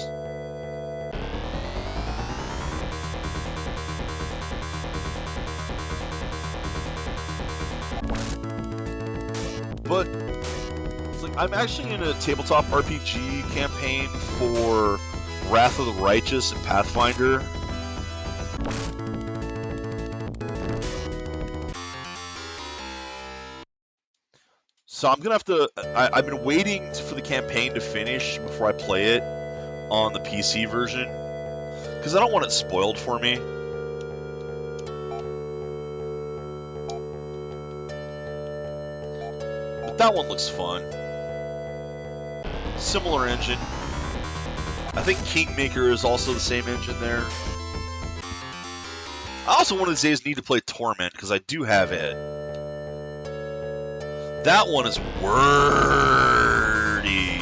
But it's like I'm actually in a tabletop RPG campaign for Wrath of the Righteous and Pathfinder. So I'm gonna have to. I've been waiting for the campaign to finish before I play it on the PC version because I don't want it spoiled for me. That one looks fun. Similar engine. I think Kingmaker is also the same engine there. I also one of these days need to play Torment, because I do have it. That one is wordy.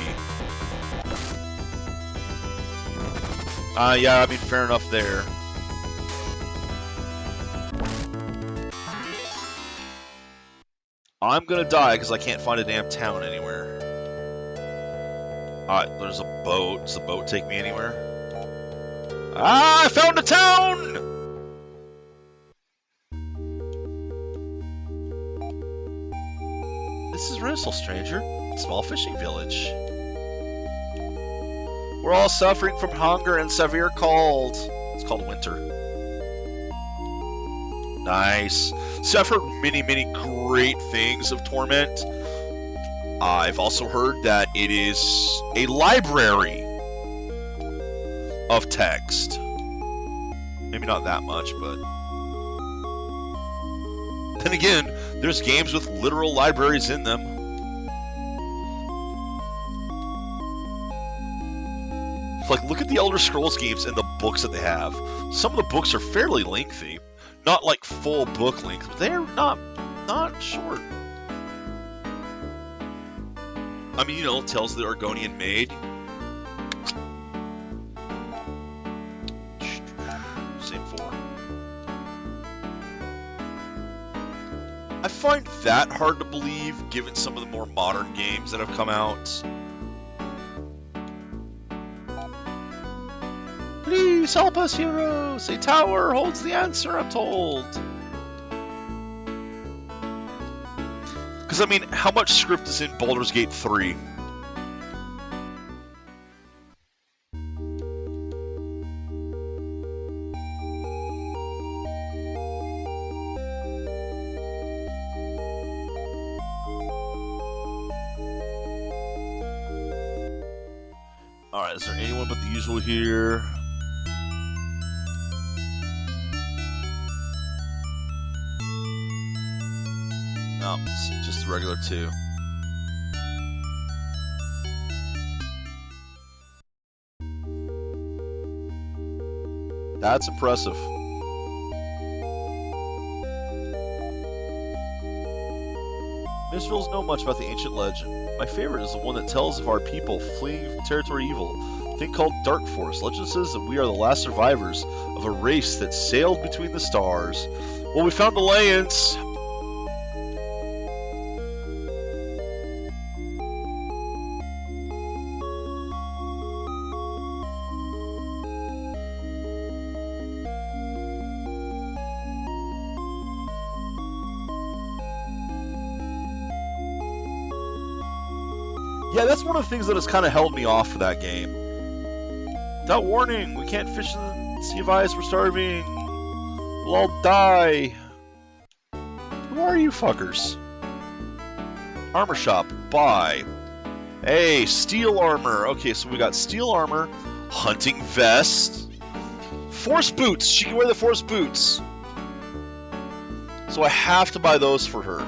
Yeah, I mean, fair enough there. I'm gonna die because I can't find a damn town anywhere. Alright, there's a boat. Does the boat take me anywhere? I found a town! This is Rissel, stranger. Small fishing village. We're all suffering from hunger and severe cold. It's called winter. Nice. So I've heard many, many great things of Torment. I've also heard that it is a library of text. Maybe not that much, but... Then again, there's games with literal libraries in them. Like, look at the Elder Scrolls games and the books that they have. Some of the books are fairly lengthy. Not like full book length, but they're not short. I mean, you know, Tales of the Argonian Maid. Same 4. I find that hard to believe, given some of the more modern games that have come out. Please help us, heroes! A tower holds the answer, I'm told. Because, I mean, how much script is in Baldur's Gate 3? Alright, is there anyone but the usual here? No, it's just the regular 2. That's impressive. Minstrels know much about the ancient legend. My favorite is the one that tells of our people fleeing from territory evil, a thing called Dark Force. Legend says that we are the last survivors of a race that sailed between the stars. Well, we found the Layans. Yeah, that's one of the things that has kind of held me off for that game. Without warning, we can't fish in the Sea of Ice, we're starving. We'll all die. Who are you fuckers? Armor shop, buy. Hey, steel armor. Okay, so we got steel armor, hunting vest, force boots. She can wear the force boots. So I have to buy those for her.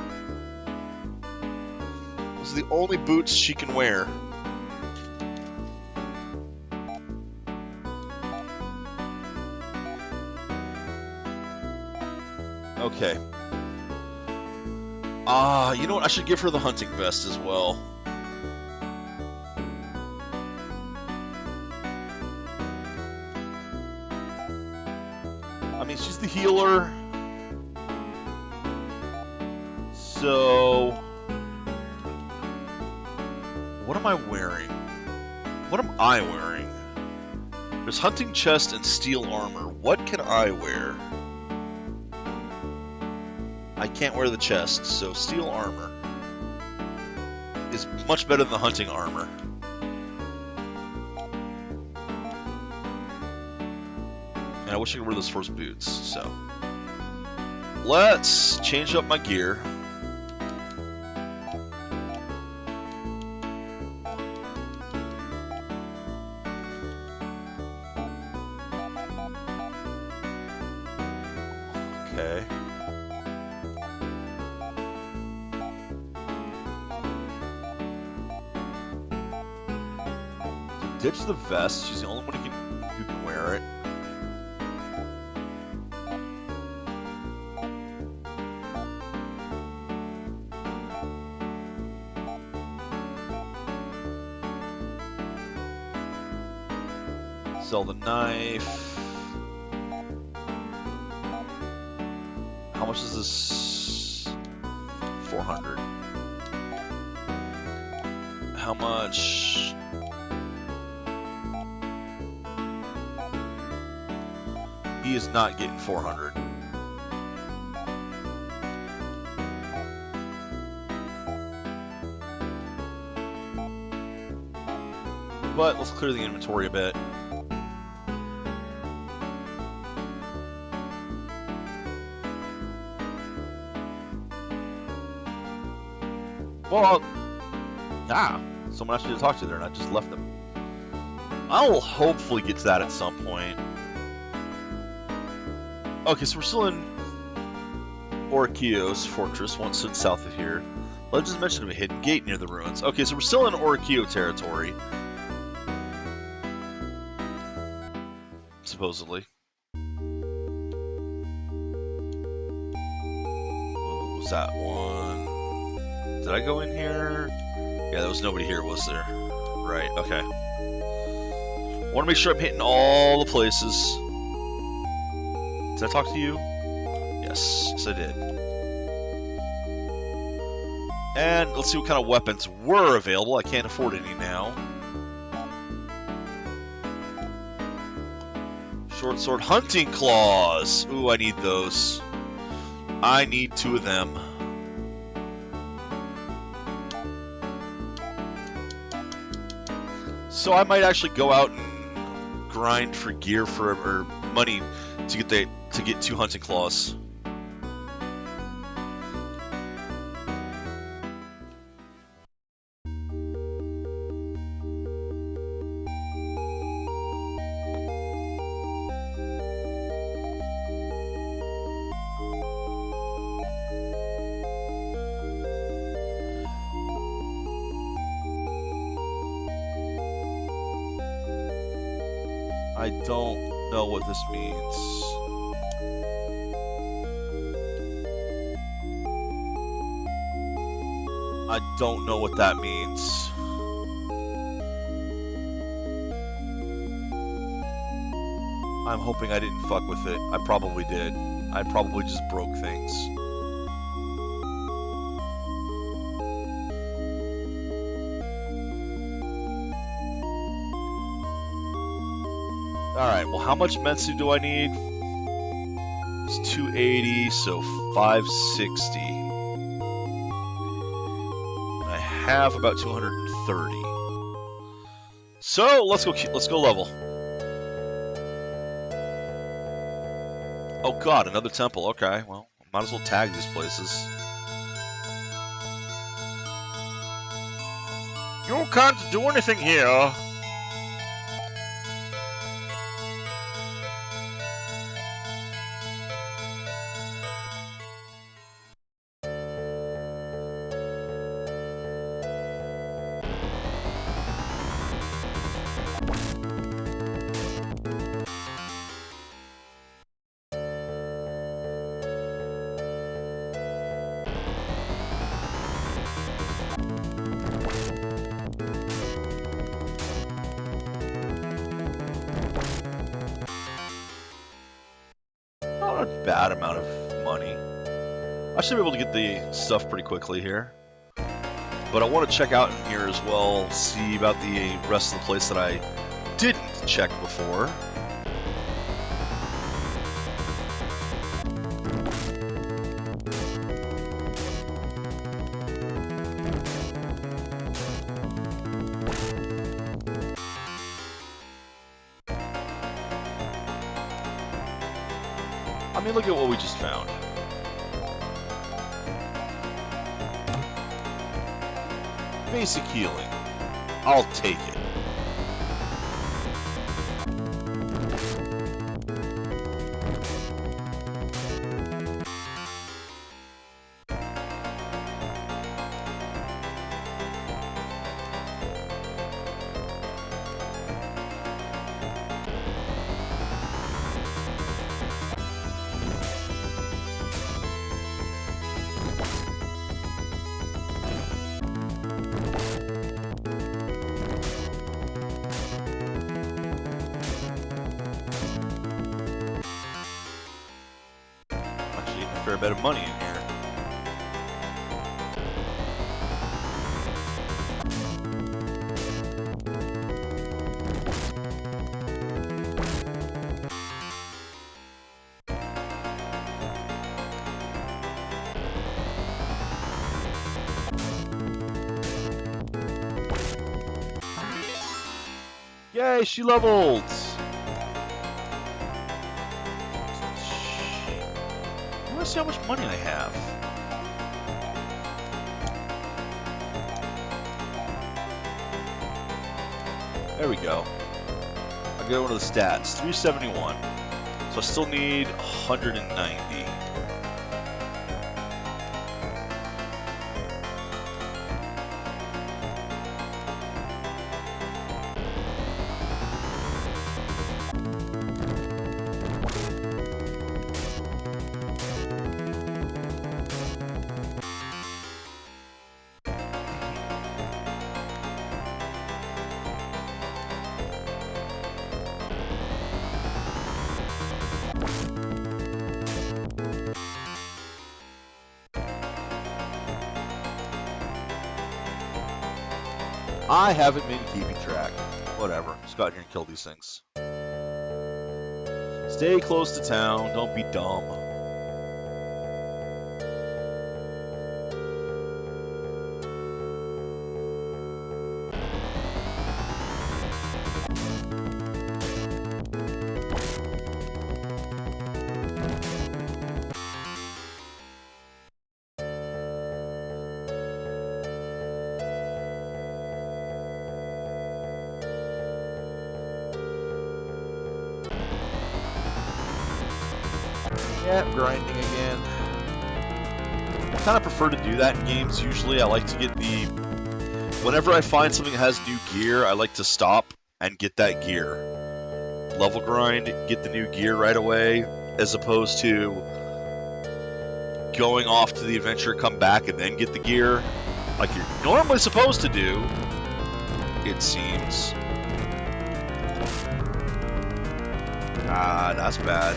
Those are the only boots she can wear. Okay. You know what? I should give her the hunting vest as well. I mean, she's the healer. So... what am I wearing? What am I wearing? There's hunting chest and steel armor. What can I wear? I can't wear the chest, so steel armor is much better than the hunting armor. And I wish I could wear those first boots, so... let's change up my gear. Okay. Ditch the vest. She's the only one who can wear it. Sell the knife. How much is this? 400. How much? He is not getting 400. But let's clear the inventory a bit. Well, someone asked me to talk to there and I just left them. I'll hopefully get to that at some point. Okay, so we're still in Orikio's fortress, one stood south of here. Legends mention of a hidden gate near the ruins. Okay, so we're still in Orikio territory. supposedly. What was that one? Did I go in here? Yeah, there was nobody here, was there? Right, okay. Want to make sure I'm hitting all the places. Did I talk to you? Yes, yes I did. And let's see what kind of weapons were available. I can't afford any now. Short sword, hunting claws. Ooh, I need those. I need 2 of them. So I might actually go out and grind for gear or money to get 2 hunting claws. I don't know what this means. I don't know what that means. I'm hoping I didn't fuck with it. I probably did. I probably just broke things. Alright, well, how much Metsu do I need? It's 280, so 560. And I have about 230. So, let's go level. Oh god, another temple. Okay, well, might as well tag these places. You can't do anything here. Not a bad amount of money. I should be able to get the stuff pretty quickly here. But I want to check out in here as well, see about the rest of the place that I didn't check before. I mean, look at what we just found. Basic healing. I'll take it. A fair bit of money in here. Yay, she leveled! Let's see how much money I have. There we go. I'll go into the stats. 371. So I still need 190. I haven't been keeping track. Whatever. Just go out here and kill these things. Stay close to town. Don't be dumb. Yeah, grinding again. I kind of prefer to do that in games usually. I like to get the... Whenever I find something that has new gear, I like to stop and get that gear. Level grind, get the new gear right away, as opposed to going off to the adventure, come back, and then get the gear. Like you're normally supposed to do, it seems. Ah, that's bad.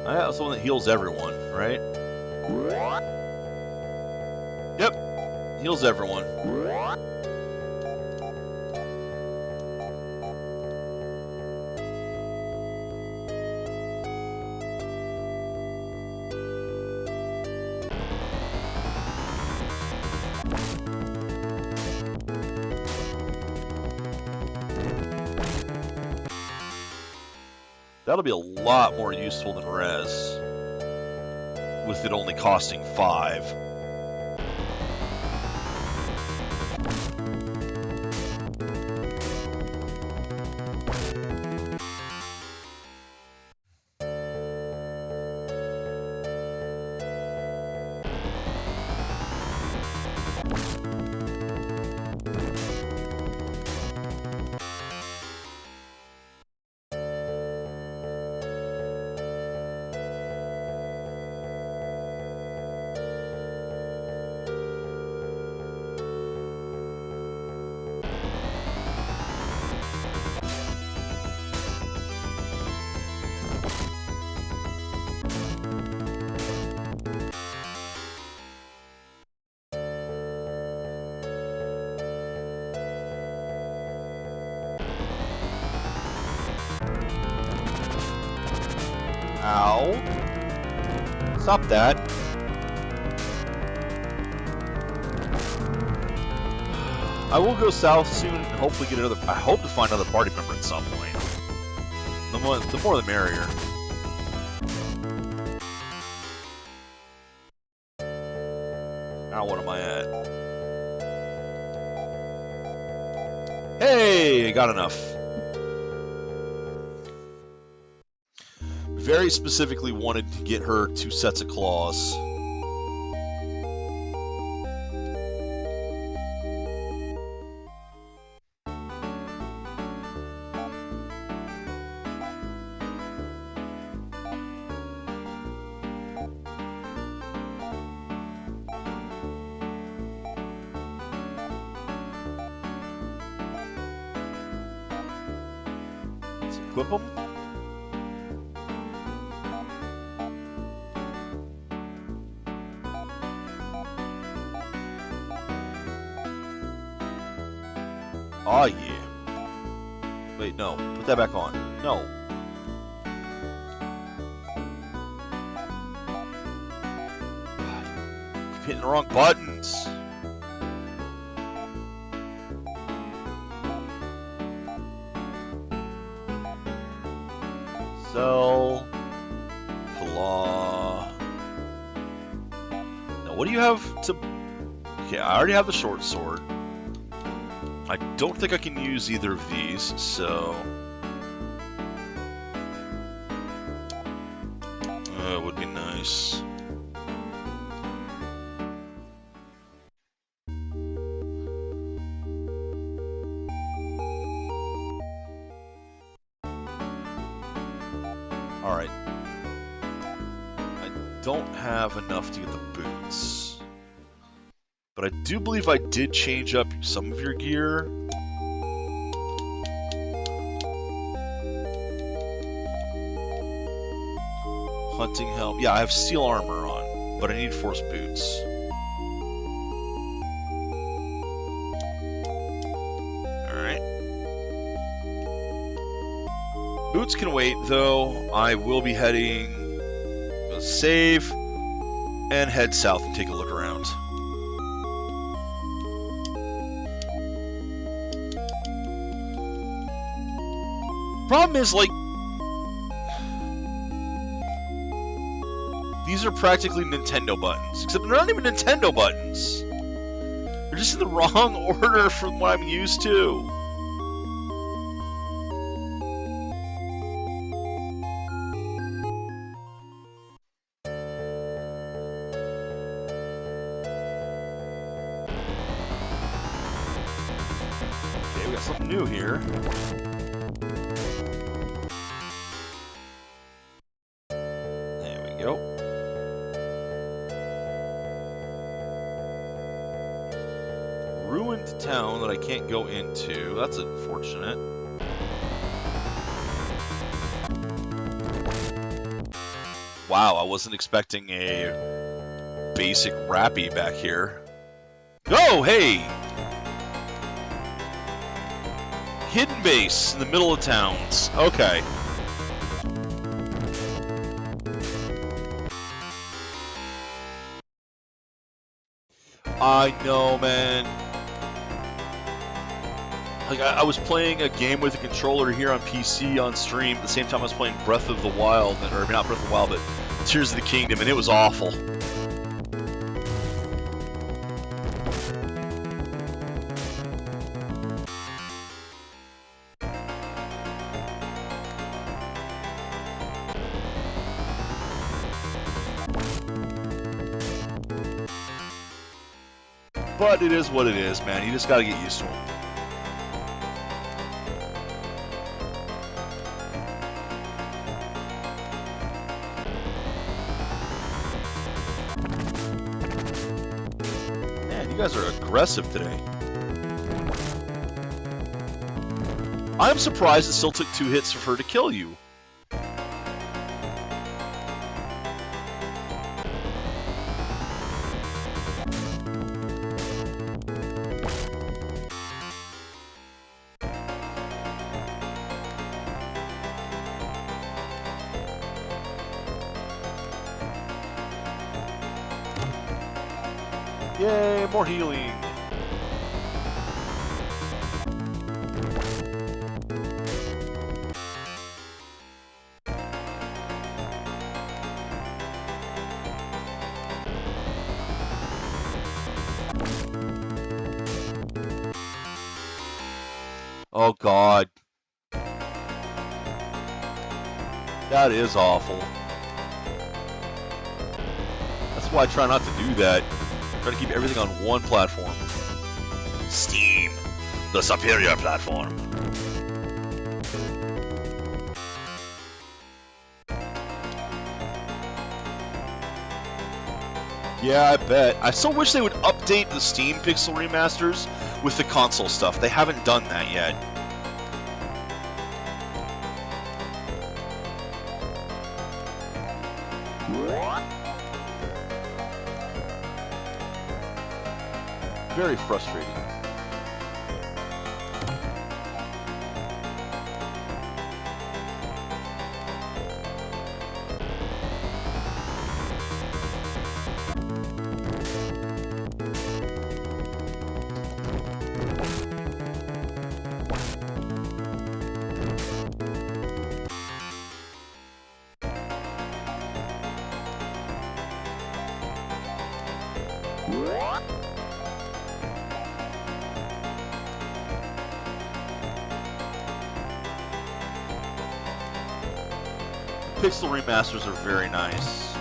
That's the one that heals everyone, right? Yep, heals everyone. That'll be a lot more useful than res, with it only costing 5. Ow. Stop that. I will go south soon and hopefully get another... I hope to find another party member at some point. The more the merrier. Now what am I at? Hey, I got enough. Very specifically wanted to get her 2 sets of claws. Let's equip them. Oh yeah. Wait, no. Put that back on. No. God. Keep hitting the wrong buttons. Sell. Claw. Now what do you have to... Okay, I already have the short sword. I don't think I can use either of these, so... it would be nice. Alright, don't have enough to get the boots. But I do believe I did change up some of your gear. Hunting helm. Yeah, I have steel armor on, but I need force boots. Alright. Boots can wait, though. I will be heading... save, and head south and take a look around. Problem is, like... these are practically Nintendo buttons, except they're not even Nintendo buttons. They're just in the wrong order from what I'm used to. Okay, we got something new here. There we go. Ruined town that I can't go into. That's unfortunate. Wow, I wasn't expecting a basic rappy back here. Oh, hey! Hidden base in the middle of towns. Okay. I know, man. Like, I was playing a game with a controller here on PC on stream at the same time I was playing Breath of the Wild, or not Breath of the Wild, but Tears of the Kingdom, and it was awful. But it is what it is, man. You just gotta get used to them. Man, you guys are aggressive today. I'm surprised it still took 2 hits for her to kill you. Yay, more healing! Oh god. That is awful. That's why I try not to do that. Try to keep everything on one platform. Steam, the superior platform. Yeah, I bet. I still wish they would update the Steam Pixel remasters with the console stuff. They haven't done that yet. Very frustrating. Pixel remasters are very nice.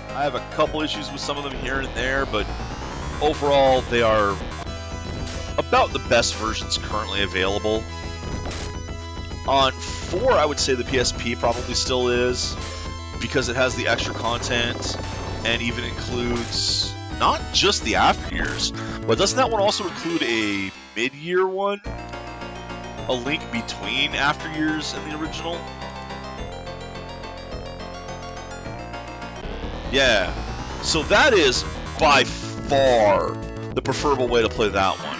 I have a couple issues with some of them here and there, but overall they are about the best versions currently available. On 4, I would say the PSP probably still is, because it has the extra content and even includes not just the after years, but doesn't that one also include a mid-year one? A link between after years and the original? Yeah. So that is by far the preferable way to play that one.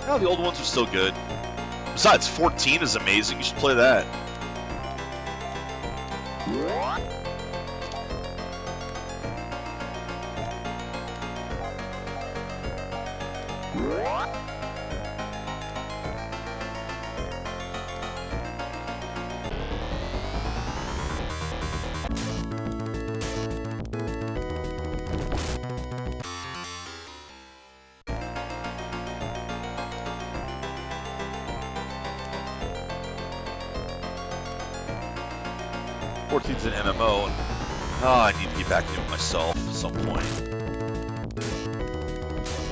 No, the old ones are still good. Besides, 14 is amazing. You should play that. It's an MMO, and I need to get back into it myself at some point.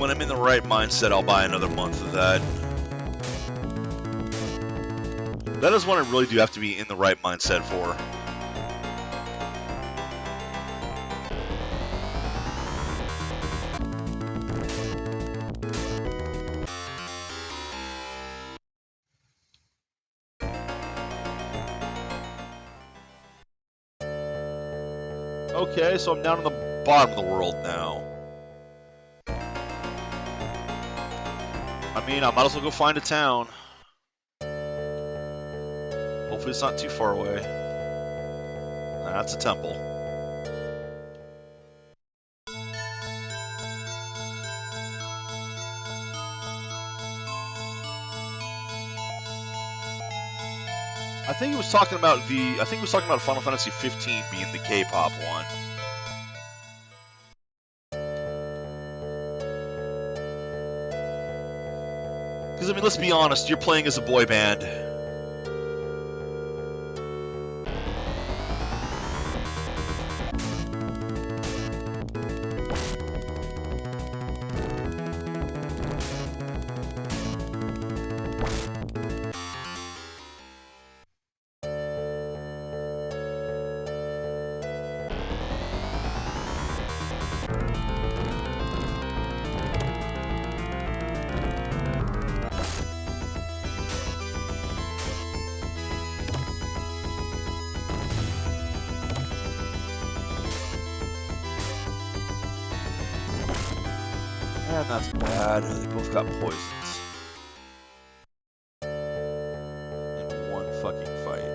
When I'm in the right mindset, I'll buy another month of that. That is one I really do have to be in the right mindset for. Okay, so I'm down on the bottom of the world now. I mean, I might as well go find a town. Hopefully it's not too far away. That's a temple. I think he was talking about Final Fantasy 15 being the K-pop one. Because, I mean, let's be honest, you're playing as a boy band. And that's bad. They both got poisons. In one fucking fight.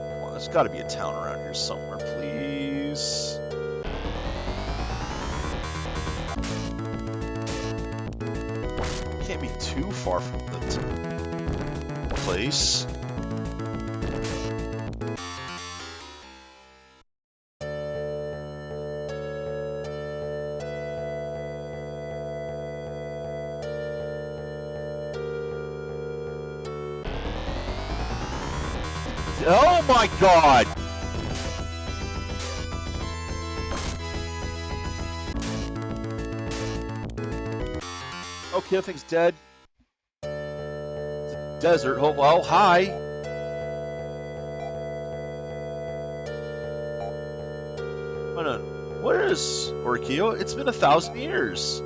Come on, there's gotta be a town around here somewhere, please. Can't be too far from the place. Oh my god! Okay, that thing's dead. It's a desert. Oh, well, hi! Hold on. Where is Orkio? It's been 1,000 years.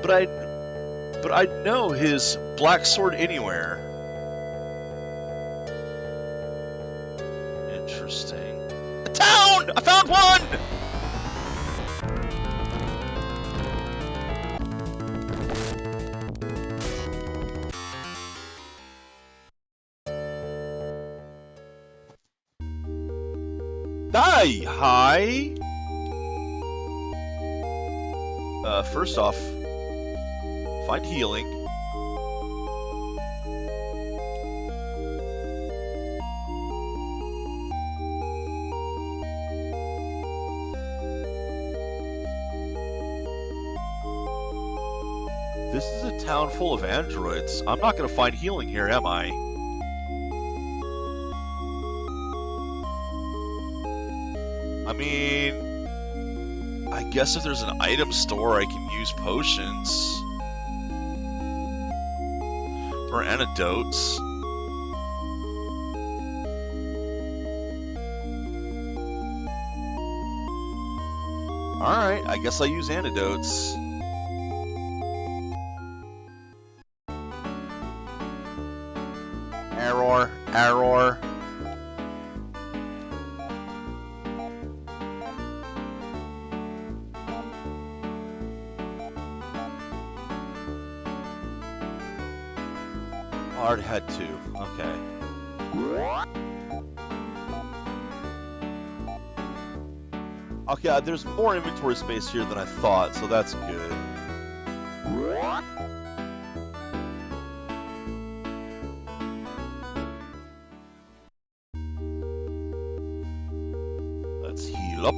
But I'd know his black sword anywhere. Interesting. A town! I found one! Hi! First off, find healing. This is a town full of androids. I'm not going to find healing here, am I? I mean, I guess if there's an item store, I can use potions. Or antidotes. Alright, I guess I'll use antidotes. Error, error. I already had two. Okay. Okay, there's more inventory space here than I thought, so that's good. Let's heal up.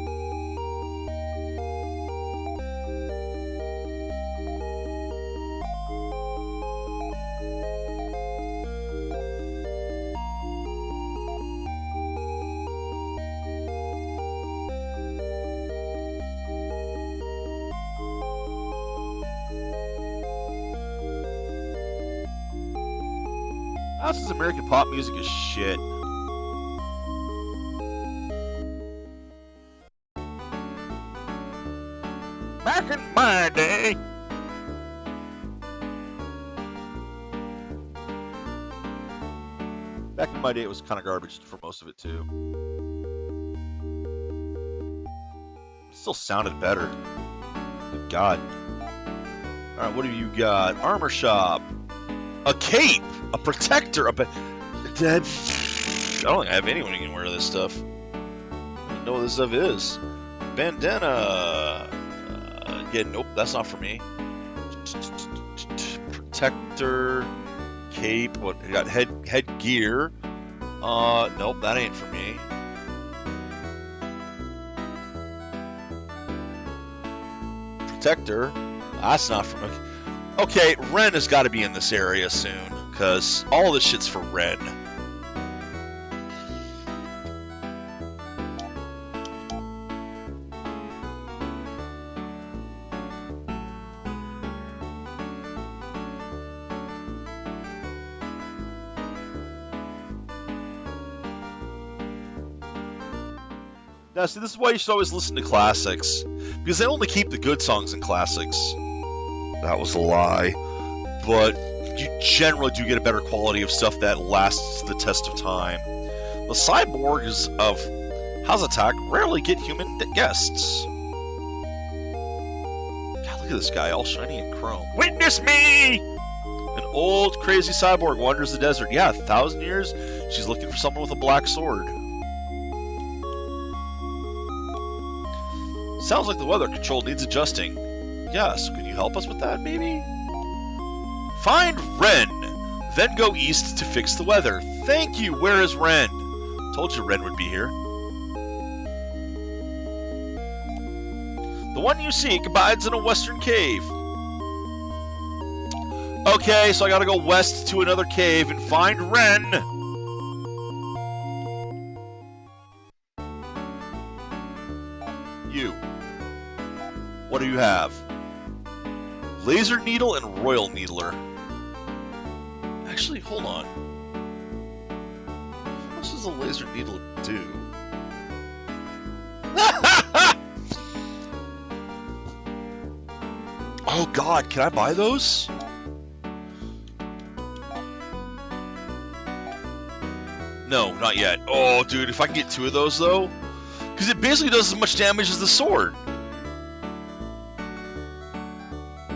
This American pop music is shit. Back in my day. Back in my day, it was kind of garbage for most of it too. It still sounded better. Good God. All right, what have you got? Armor shop. A cape. A protector, I don't think I have anyone who can wear this stuff. I don't know what this stuff is. Bandana. Yeah, nope, that's not for me. Protector, cape. What? I got headgear. Nope, that ain't for me. Protector. That's not for me. Okay, Ren has got to be in this area soon. Because all this shit's for Ren. Now, see, this is why you should always listen to classics. Because they only keep the good songs in classics. That was a lie. But you generally do get a better quality of stuff that lasts the test of time. The cyborgs of Hazatak rarely get human guests. God, look at this guy, all shiny and chrome. Witness me! An old, crazy cyborg wanders the desert. Yeah, 1,000 years? She's looking for someone with a black sword. Sounds like the weather control needs adjusting. Yes, could you help us with that, maybe? Find Ren, then go east to fix the weather. Thank you, where is Ren? Told you Ren would be here. The one you seek abides in a western cave. Okay, so I gotta go west to another cave and find Ren. You. What do you have? Laser Needle and Royal Needler. Actually, hold on. What does a Laser Needle do? Oh God, can I buy those? No, not yet. Oh, dude, if I can get 2 of those, though. Because it basically does as much damage as the sword.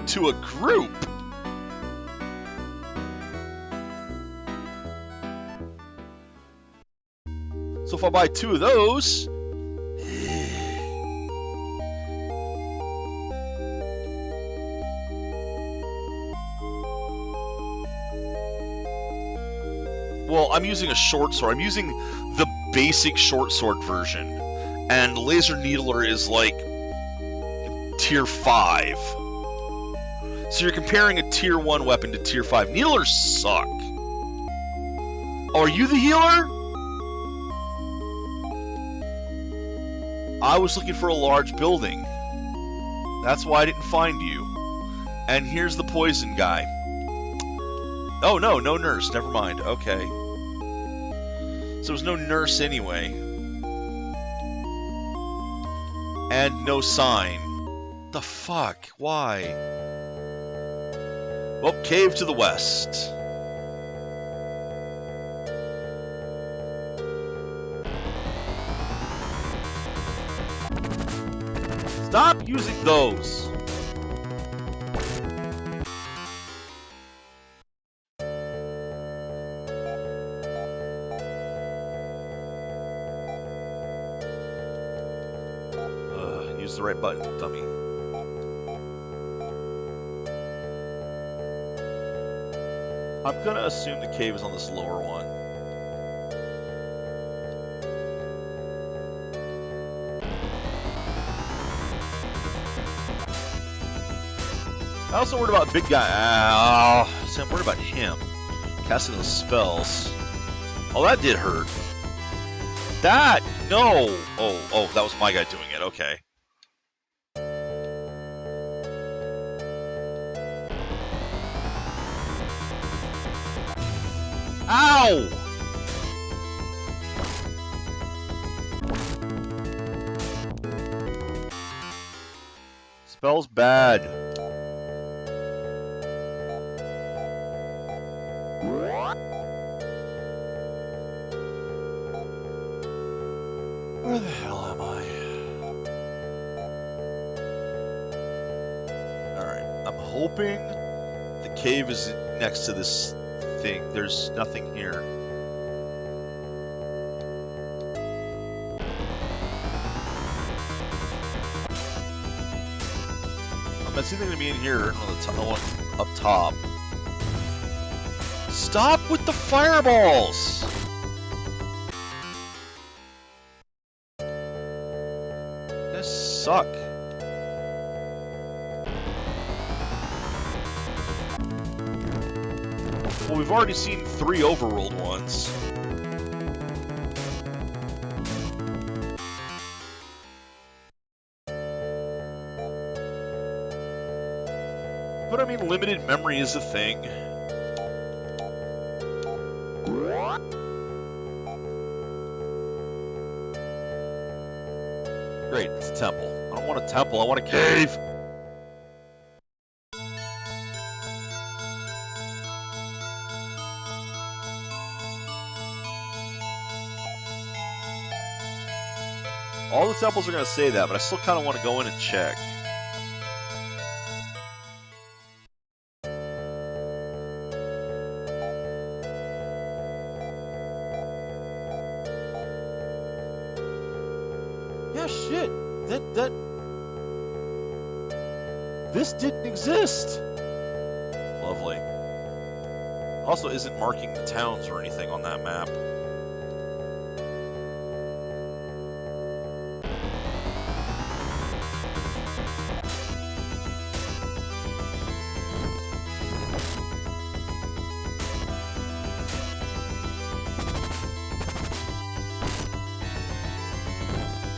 To a group. So if I buy 2 of those... Well, I'm using a short sword. I'm using the basic short sword version. And Laser Needler is like tier 5. So you're comparing a tier 1 weapon to tier 5. Needlers suck. Oh, are you the healer? I was looking for a large building. That's why I didn't find you. And here's the poison guy. Oh, no, no nurse. Never mind. Okay. So there's no nurse anyway. And no sign. The fuck? Why? Well, cave to the west. Stop using those! Use the right button, dummy. I'm gonna assume the cave is on this lower one. I also worried about big guy. So I'm worried about him. Casting those spells. Oh, that did hurt. That! No! Oh, that was my guy doing it. Okay. Ow! Spell's bad. Where the hell am I? Alright, I'm hoping the cave is next to this thing. There's nothing here. It's either gonna be in here on the one up top. Stop with the fireballs! This suck. Well, we've already seen 3 overruled ones. But I mean, limited memory is a thing. Great, it's a temple. I don't want a temple, I want a cave! All the temples are going to say that, but I still kind of want to go in and check. Yeah, shit. This didn't exist. Lovely. Also isn't marking the towns or anything on that map.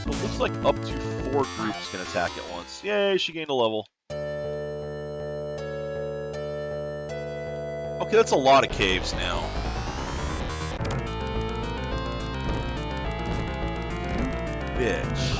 So it looks like up to 4 groups can attack at once. Yay, she gained a level. Okay, that's a lot of caves now. Bitch.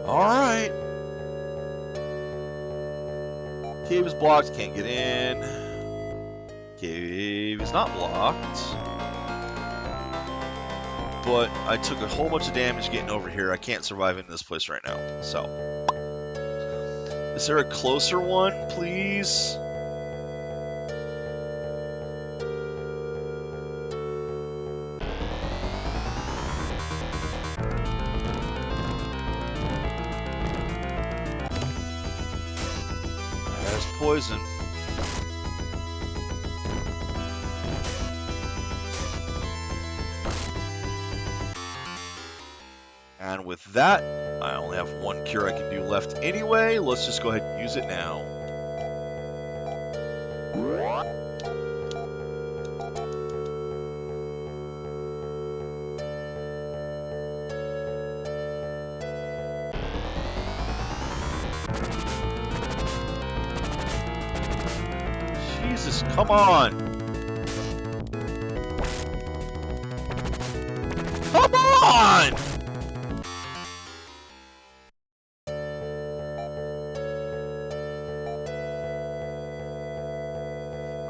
Alright. Cave is blocked, can't get in. Cave is not blocked. But I took a whole bunch of damage getting over here. I can't survive in this place right now, so. Is there a closer one, please? poison. And with that, I only have one cure I can do left anyway. Let's just go ahead and use it now. Jesus, come on! Come on!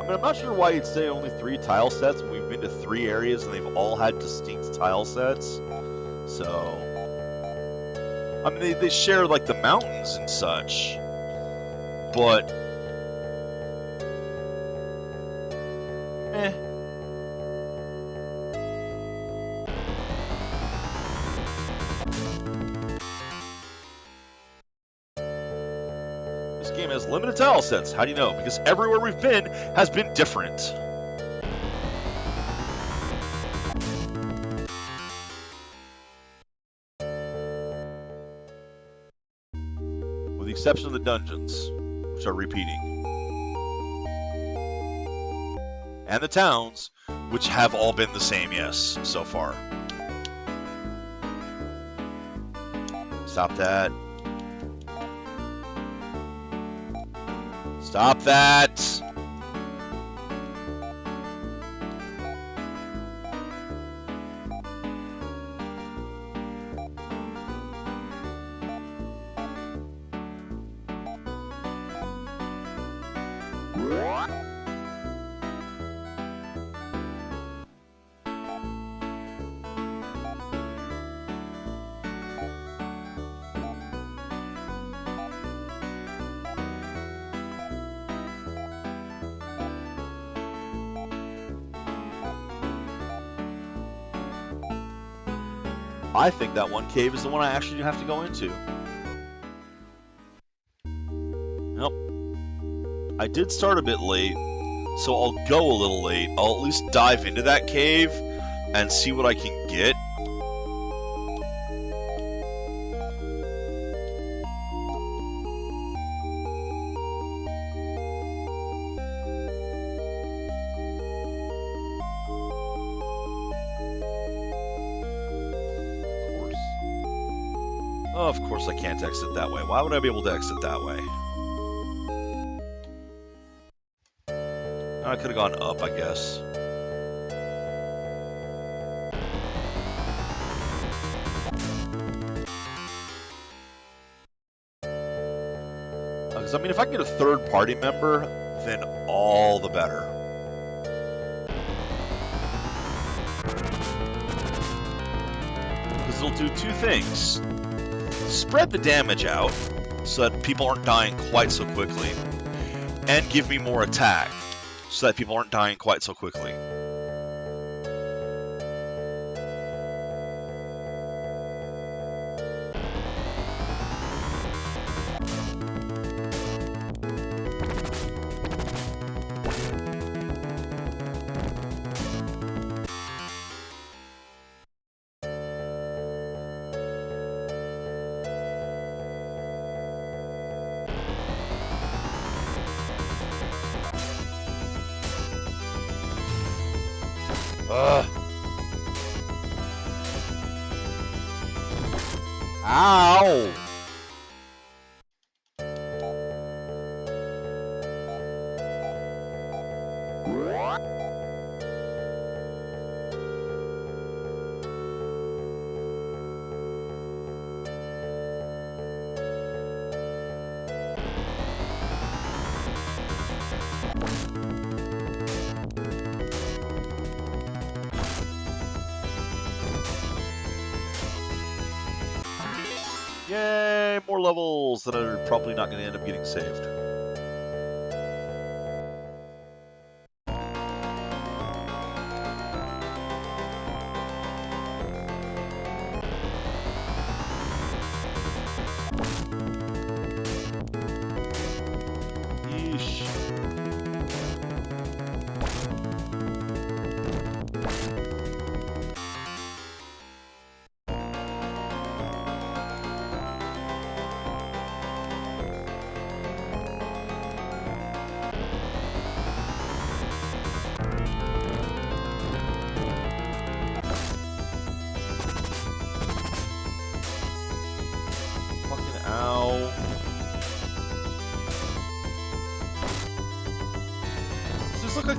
I'm not sure why you'd say only 3 tile sets when we've been to 3 areas and they've all had distinct tile sets. So, I mean, they share like the mountains and such, but This game has limited tile sets. How do you know? Because everywhere we've been has been different. With the exception of the dungeons, which are repeating. And the towns, which have all been the same, yes, so far. Stop that. Stop that! I think that one cave is the one I actually have to go into. Nope. I did start a bit late, so I'll go a little late. I'll at least dive into that cave and see what I can get. Oh, of course I can't exit that way. Why would I be able to exit that way? I could have gone up, I guess. Because, I mean, if I can get a third party member, then all the better. Because it'll do 2 things. Spread the damage out so that people aren't dying quite so quickly, and give me more attack so that people aren't dying quite so quickly. Ow! Yay, more levels that are probably not going to end up getting saved. Yeesh.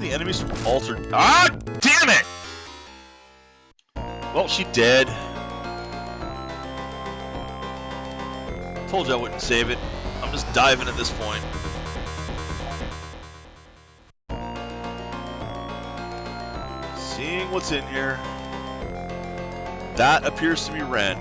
the enemies from altered. Ah, damn it! Well, she dead. Told you I wouldn't save it. I'm just diving at this point. Seeing what's in here. That appears to be Ren.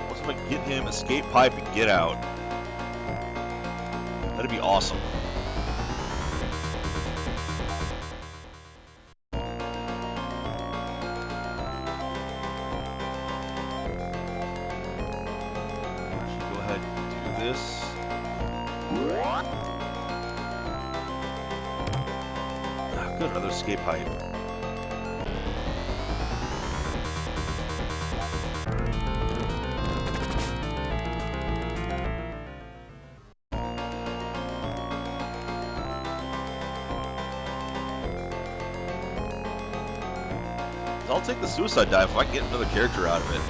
Once I get him, escape pipe, and get out. That'd be awesome. Go ahead and do this. Ah, good, another escape pipe. I'll take the suicide dive if I can get another character out of it.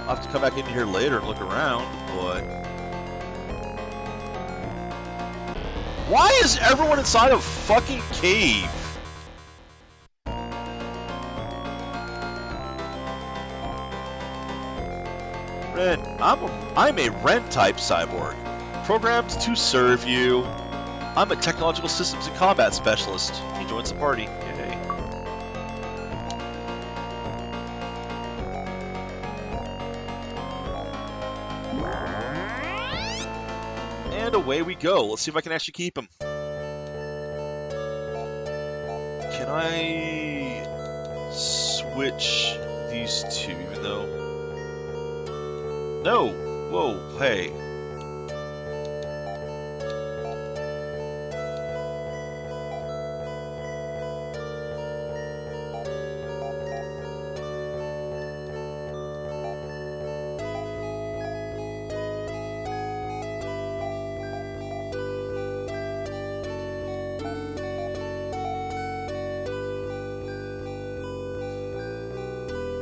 I'll have to come back in here later and look around, but... Why is everyone inside a fucking cave? Ren, I'm a Ren-type cyborg, programmed to serve you. I'm a technological systems and combat specialist. He joins the party. Yay. And away we go. Let's see if I can actually keep him. Can I switch these two, even though... No! Whoa, hey.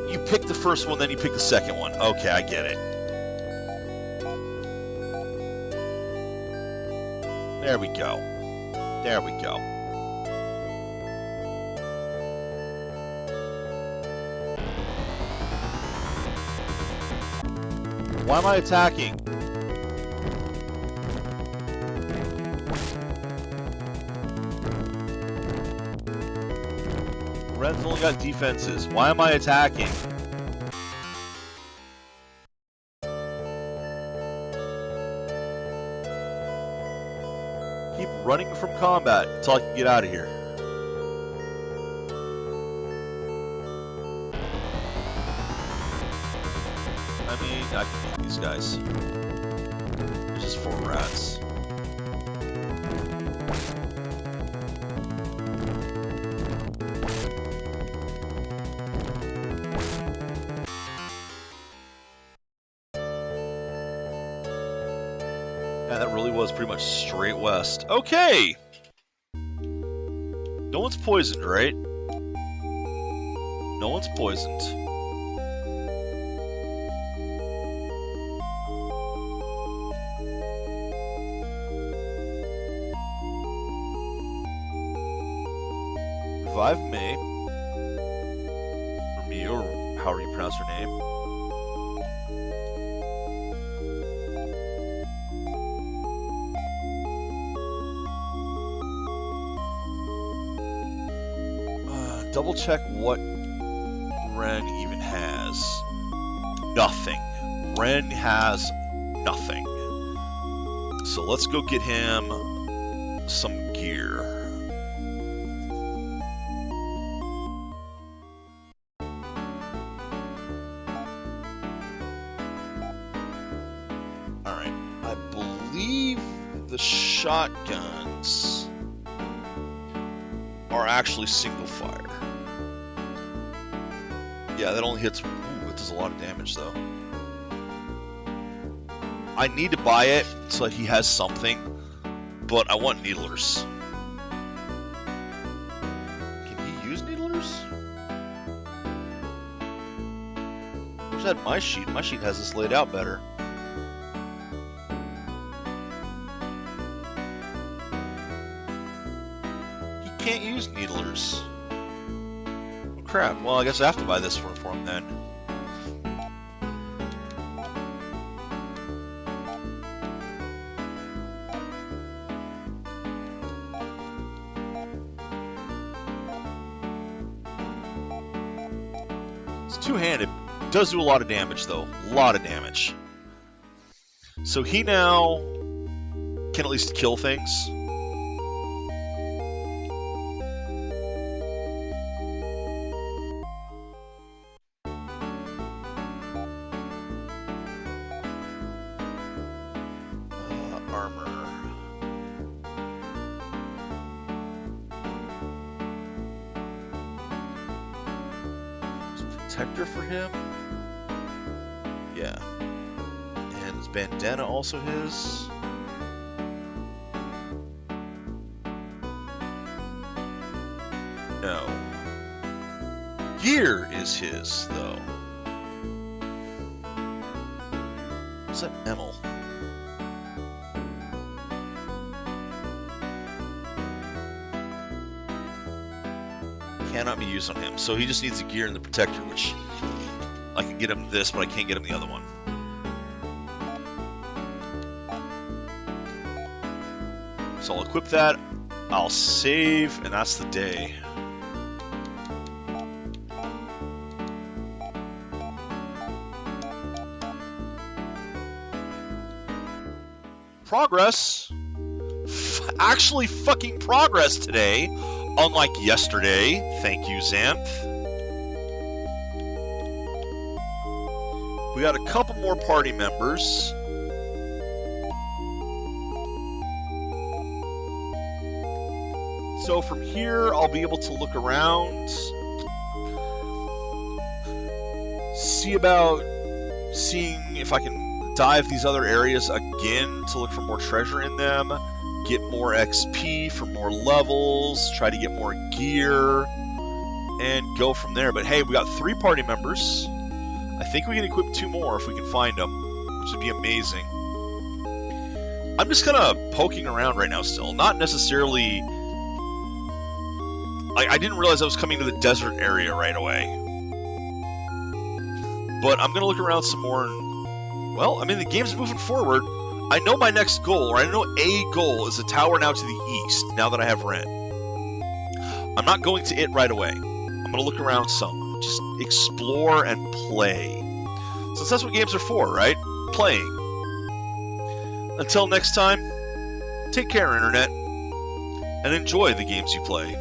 You pick the first one, then you pick the second one. Okay, I get it. There we go. There we go. Why am I attacking? Ren's only got defenses. Why am I attacking? Keep running from combat until I can get out of here. I mean, I can beat these guys. There's just 4 rats. Yeah, that really was pretty much straight west. Okay! No one's poisoned, right? No one's poisoned. Revive May. Or me, or however you pronounce her name. Double check what Ren even has. Nothing. Ren has nothing. So let's go get him some gear. Alright. I believe the shotguns are actually single fire. Yeah, that only hits... Ooh, it does a lot of damage, though. I need to buy it so he has something, but I want needlers. Can he use needlers? Where's that my sheet? My sheet has this laid out better. He can't use needlers. Oh, crap. Well, I guess I have to buy this for him then. Two-handed. Does do a lot of damage, though. A lot of damage. So he now can at least kill things. Armor. Protector for him? Yeah. And is bandana also his? No. Gear is his, though. What's that Emil? Cannot be used on him, so he just needs the gear and the protector, which I can get him this, but I can't get him the other one. So I'll equip that, I'll save, and that's the day. Progress. Actually fucking progress today. Unlike yesterday. Thank you, Xanth. We got a couple more party members. So from here, I'll be able to look around. See about seeing if I can dive these other areas again to look for more treasure in them. Get more XP for more levels, try to get more gear, and go from there. But hey, we got 3 party members. I think we can equip 2 more if we can find them, which would be amazing. I'm just kind of poking around right now still. Not necessarily... I didn't realize I was coming to the desert area right away. But I'm going to look around some more. And, well, I mean, the game's moving forward. I know my next goal, or I know a goal, is a tower now to the east, now that I have rent. I'm not going to it right away. I'm going to look around some. Just explore and play. Since that's what games are for, right? Playing. Until next time, take care, Internet, and enjoy the games you play.